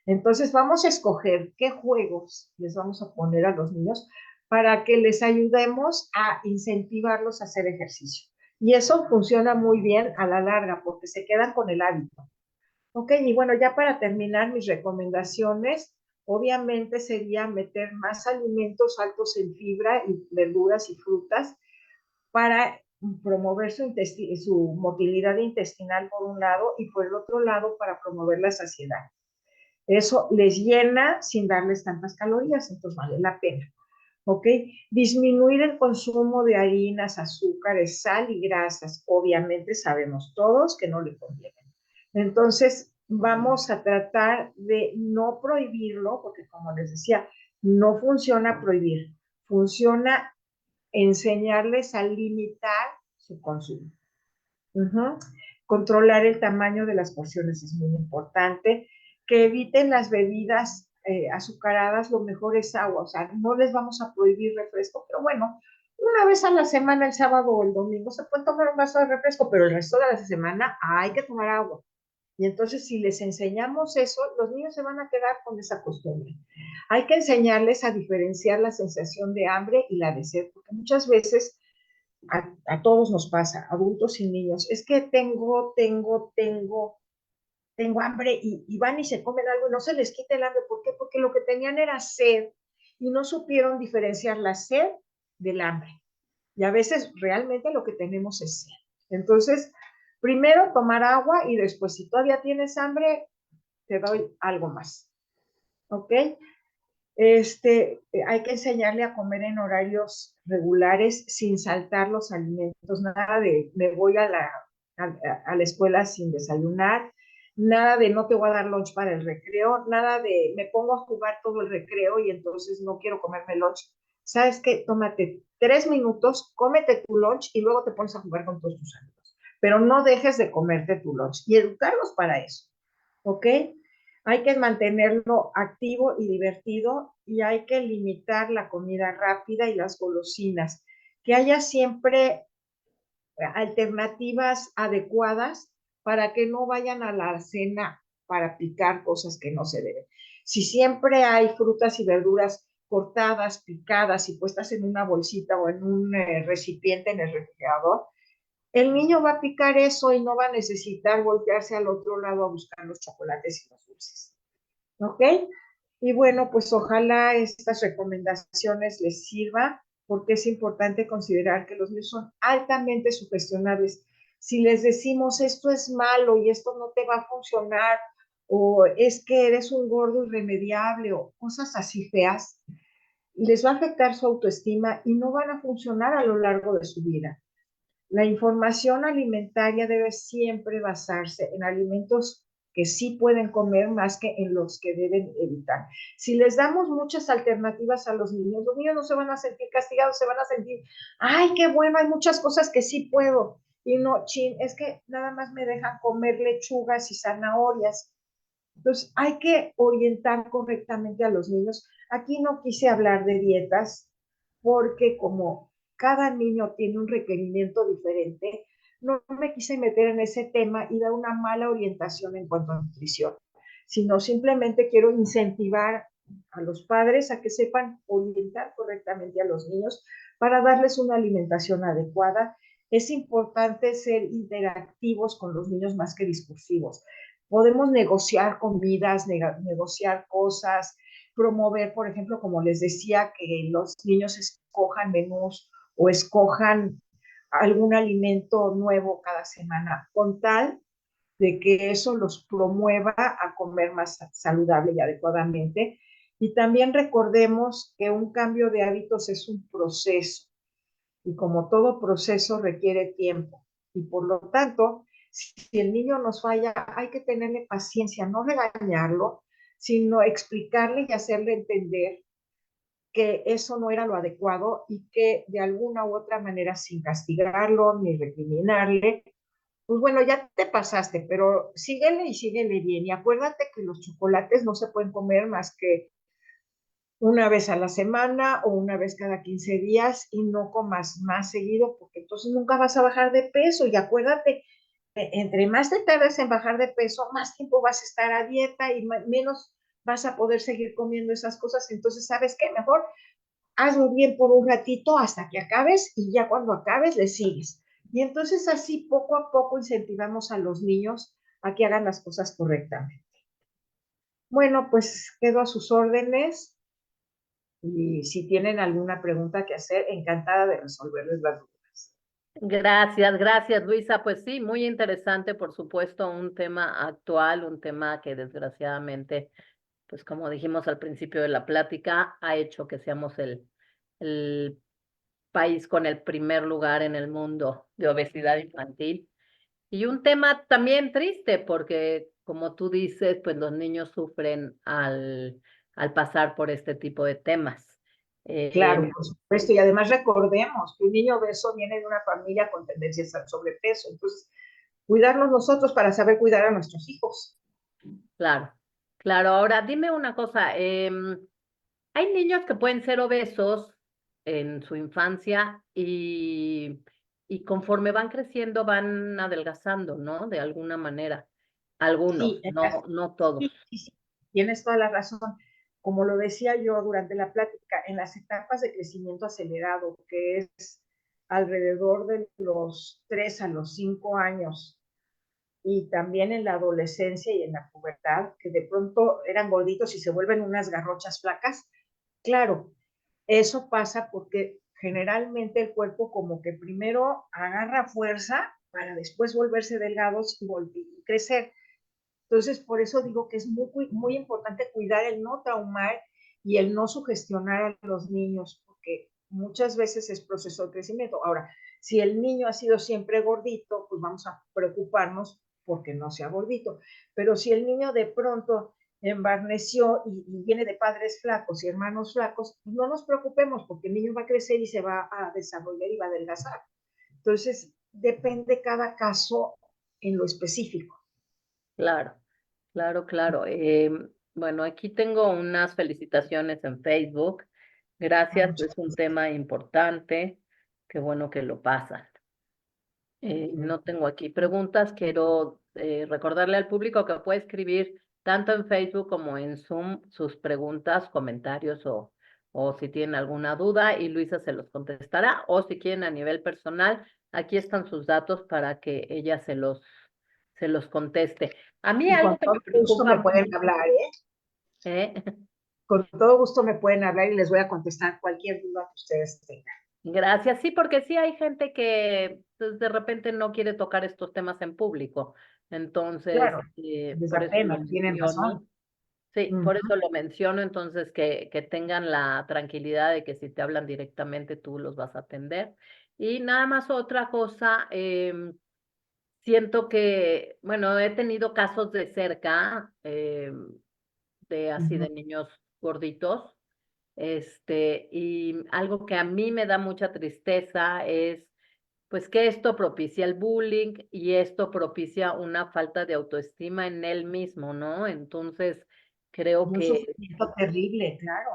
Entonces vamos a escoger qué juegos les vamos a poner a los niños para que les ayudemos a incentivarlos a hacer ejercicio. Y eso funciona muy bien a la larga porque se quedan con el hábito. Ok, y bueno, ya para terminar mis recomendaciones, obviamente sería meter más alimentos altos en fibra y verduras y frutas para promover su motilidad intestinal por un lado y por el otro lado para promover la saciedad. Eso les llena sin darles tantas calorías, entonces vale la pena. ¿Ok? Disminuir el consumo de harinas, azúcares, sal y grasas. Obviamente sabemos todos que no le convienen. Entonces, vamos a tratar de no prohibirlo, porque como les decía, no funciona prohibir, funciona enseñarles a limitar su consumo. Controlar el tamaño de las porciones es muy importante. Que eviten las bebidas azucaradas, lo mejor es agua. O sea, no les vamos a prohibir refresco, pero bueno, una vez a la semana, el sábado o el domingo, se puede tomar un vaso de refresco, pero el resto de la semana hay que tomar agua. Y entonces, si les enseñamos eso, los niños se van a quedar con esa costumbre. Hay que enseñarles a diferenciar la sensación de hambre y la de sed, porque muchas veces a todos nos pasa, adultos y niños, es que tengo tengo hambre y van y se comen algo y no se les quita el hambre. ¿Por qué? Porque lo que tenían era sed y no supieron diferenciar la sed del hambre. Y a veces realmente lo que tenemos es sed. Entonces, primero tomar agua y después, si todavía tienes hambre, te doy algo más. ¿Ok? Hay que enseñarle a comer en horarios regulares sin saltar los alimentos, nada de me voy a la escuela sin desayunar, nada de no te voy a dar lunch para el recreo, nada de me pongo a jugar todo el recreo y entonces no quiero comerme lunch. ¿Sabes qué? Tómate 3 minutos, cómete tu lunch y luego te pones a jugar con todos tus amigos. Pero no dejes de comerte tu lunch y educarlos para eso, ¿ok? Hay que mantenerlo activo y divertido y hay que limitar la comida rápida y las golosinas. Que haya siempre alternativas adecuadas para que no vayan a la cena para picar cosas que no se deben. Si siempre hay frutas y verduras cortadas, picadas y puestas en una bolsita o en un recipiente en el refrigerador, el niño va a picar eso y no va a necesitar voltearse al otro lado a buscar los chocolates y los dulces. ¿Ok? Y bueno, pues ojalá estas recomendaciones les sirvan porque es importante considerar que los niños son altamente sugestionables. Si les decimos esto es malo y esto no te va a funcionar, o es que eres un gordo irremediable, o cosas así feas, les va a afectar su autoestima y no van a funcionar a lo largo de su vida. La información alimentaria debe siempre basarse en alimentos que sí pueden comer más que en los que deben evitar. Si les damos muchas alternativas a los niños no se van a sentir castigados, se van a sentir, ay, qué bueno, hay muchas cosas que sí puedo. Y no, chin, es que nada más me dejan comer lechugas y zanahorias. Entonces, hay que orientar correctamente a los niños. Aquí no quise hablar de dietas porque como cada niño tiene un requerimiento diferente, no me quise meter en ese tema y dar una mala orientación en cuanto a nutrición, sino simplemente quiero incentivar a los padres a que sepan orientar correctamente a los niños para darles una alimentación adecuada. Es importante ser interactivos con los niños más que discursivos. Podemos negociar comidas, negociar cosas, promover, por ejemplo, como les decía, que los niños escojan menús o escojan algún alimento nuevo cada semana, con tal de que eso los promueva a comer más saludable y adecuadamente. Y también recordemos que un cambio de hábitos es un proceso y como todo proceso requiere tiempo. Y por lo tanto, si el niño nos falla, hay que tenerle paciencia, no regañarlo, sino explicarle y hacerle entender que eso no era lo adecuado y que de alguna u otra manera, sin castigarlo ni recriminarle, pues bueno, ya te pasaste, pero síguele y síguele bien. Y acuérdate que los chocolates no se pueden comer más que una vez a la semana o una vez cada 15 días y no comas más seguido porque entonces nunca vas a bajar de peso. Y acuérdate, entre más te tardes en bajar de peso, más tiempo vas a estar a dieta y menos vas a poder seguir comiendo esas cosas. Entonces, ¿sabes qué? Mejor hazlo bien por un ratito hasta que acabes y ya cuando acabes le sigues. Y entonces así poco a poco incentivamos a los niños a que hagan las cosas correctamente. Bueno, pues quedo a sus órdenes y si tienen alguna pregunta que hacer, encantada de resolverles las dudas. Gracias, gracias, Luisa. Pues sí, muy interesante, por supuesto, un tema actual, un tema que desgraciadamente, pues como dijimos al principio de la plática, ha hecho que seamos el país con el primer lugar en el mundo de obesidad infantil. Y un tema también triste, porque como tú dices, pues los niños sufren al pasar por este tipo de temas. Claro, Eh, por supuesto. Y además recordemos que un niño obeso viene de una familia con tendencias al sobrepeso. Entonces, cuidarnos nosotros para saber cuidar a nuestros hijos. claro, claro. Ahora, dime una cosa, hay niños que pueden ser obesos en su infancia y conforme van creciendo van adelgazando, ¿no? De alguna manera. Sí, Algunos, no todos. sí, sí, sí, tienes toda la razón. Como lo decía yo durante la plática, en las etapas de crecimiento acelerado, que es alrededor de los 3 a los 5 años, y también en la adolescencia y en la pubertad, que de pronto eran gorditos y se vuelven unas garrochas flacas. Claro, eso pasa porque generalmente el cuerpo como que primero agarra fuerza para después volverse delgados y crecer. Entonces, por eso digo que es muy importante cuidar el no traumar y el no sugestionar a los niños, porque muchas veces es proceso de crecimiento. Ahora, si el niño ha sido siempre gordito, pues vamos a preocuparnos porque no sea gordito. Pero si el niño de pronto embarneció y viene de padres flacos y hermanos flacos, no nos preocupemos porque el niño va a crecer y se va a desarrollar y va a adelgazar. Entonces, depende cada caso en lo específico. Claro, claro, claro. Bueno, aquí tengo unas felicitaciones en Facebook. Gracias, Muchas es un gracias. tema importante. Qué bueno que lo pasan. No tengo aquí preguntas. Quiero recordarle al público que puede escribir tanto en Facebook como en Zoom sus preguntas, comentarios o si tienen alguna duda y Luisa se los contestará. O si quieren a nivel personal, aquí están sus datos para que ella se los conteste. A mí Y algo con que me todo gusto preocupa me pueden mucho, hablar, ¿eh? ¿eh? Con todo gusto me pueden hablar y les voy a contestar cualquier duda que ustedes tengan. Gracias, sí, porque sí hay gente que pues, de repente no quiere tocar estos temas en público. Entonces, Claro, les por da eso lo pena, tienen razón. menciono. Sí, Uh por -huh. eso lo menciono, entonces que tengan la tranquilidad de que si te hablan directamente tú los vas a atender. Y nada más otra cosa, siento que, bueno, he tenido casos de cerca, de Uh así -huh. de niños gorditos, y algo que a mí me da mucha tristeza es, pues, que esto propicia el bullying y esto propicia una falta de autoestima en él mismo, ¿no? Entonces, creo Un que, sufrimiento terrible, claro.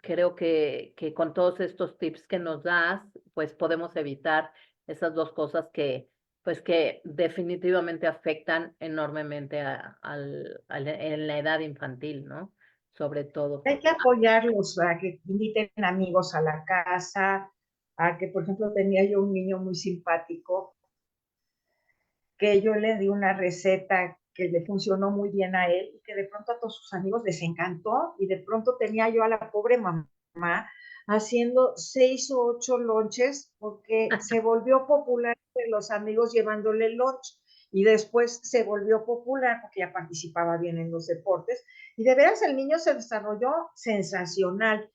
creo que con todos estos tips que nos das, pues podemos evitar esas dos cosas que, pues, que definitivamente afectan enormemente en la edad infantil, ¿no? Sobre todo. Hay que apoyarlos a que inviten amigos a la casa, a que, por ejemplo, tenía yo un niño muy simpático que yo le di una receta que le funcionó muy bien a él y que de pronto a todos sus amigos les encantó y de pronto tenía yo a la pobre mamá haciendo 6 o 8 lonches porque se volvió popular entre los amigos llevándole lunch y después se volvió popular porque ya participaba bien en los deportes y de veras el niño se desarrolló sensacional,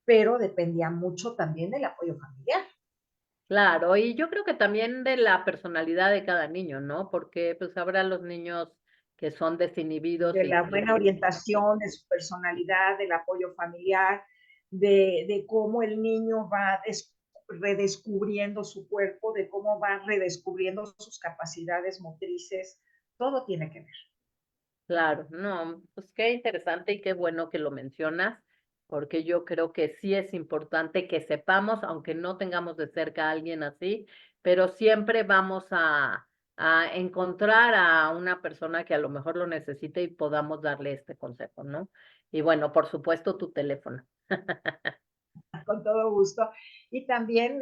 pero dependía mucho también del apoyo familiar. Claro, y yo creo que también de la personalidad de cada niño, ¿no? Porque pues habrá los niños que son desinhibidos De y la buena que, orientación, de su personalidad, del apoyo familiar, de cómo el niño va redescubriendo su cuerpo, de cómo va redescubriendo sus capacidades motrices, todo tiene que ver. claro, no, pues qué interesante y qué bueno que lo mencionas, porque yo creo que sí es importante que sepamos, aunque no tengamos de cerca a alguien así, pero siempre vamos a encontrar a una persona que a lo mejor lo necesite y podamos darle este consejo, ¿no? Y bueno, por supuesto, tu teléfono. Con todo gusto. Y también,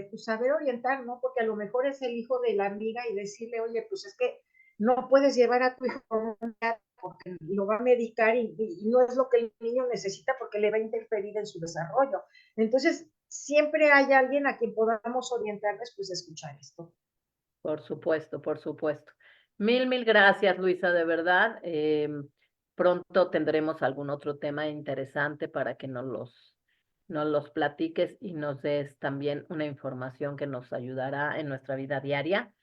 pues saber orientar, ¿no? Porque a lo mejor es el hijo de la amiga y decirle, oye, pues es que no puedes llevar a tu hijo porque lo va a medicar y no es lo que el niño necesita porque le va a interferir en su desarrollo. Entonces, siempre hay alguien a quien podamos orientar después de escuchar esto. Por supuesto, por supuesto. Mil gracias, Luisa, de verdad. Pronto tendremos algún otro tema interesante para que nos los platiques y nos des también una información que nos ayudará en nuestra vida diaria.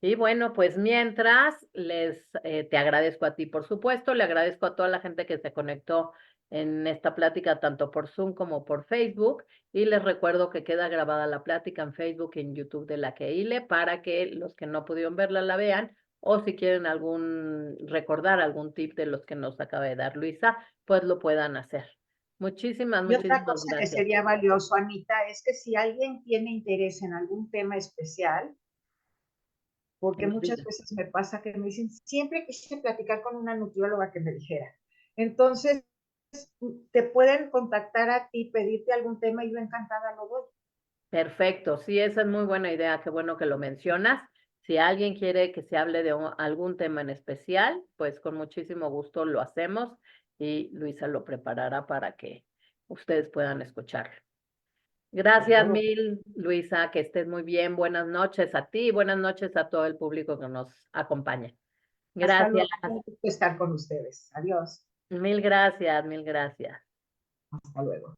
Y bueno, pues mientras te agradezco a ti, por supuesto, le agradezco a toda la gente que se conectó en esta plática, tanto por Zoom como por Facebook. Y les recuerdo que queda grabada la plática en Facebook y en YouTube de la Keile para que los que no pudieron verla la vean o si quieren recordar algún tip de los que nos acaba de dar Luisa, pues lo puedan hacer. Y otra Muchísimas cosa que gracias. sería valioso, Anita, es que si alguien tiene interés en algún tema especial, Que porque nos muchas digan. veces me pasa que me dicen, siempre quise platicar con una nutrióloga que me dijera. Entonces, te pueden contactar a ti, pedirte algún tema y yo encantada lo doy. Perfecto, sí, esa es muy buena idea, qué bueno que lo mencionas. Si alguien quiere que se hable de algún tema en especial, pues con muchísimo gusto lo hacemos y Luisa lo preparará para que ustedes puedan escucharlo. Gracias mil, Luisa, que estés muy bien. Buenas noches a ti y buenas noches a todo el público que nos acompaña. Hasta Gracias. luego. Un gusto estar con ustedes. Adiós. Mil gracias, mil gracias. Hasta luego.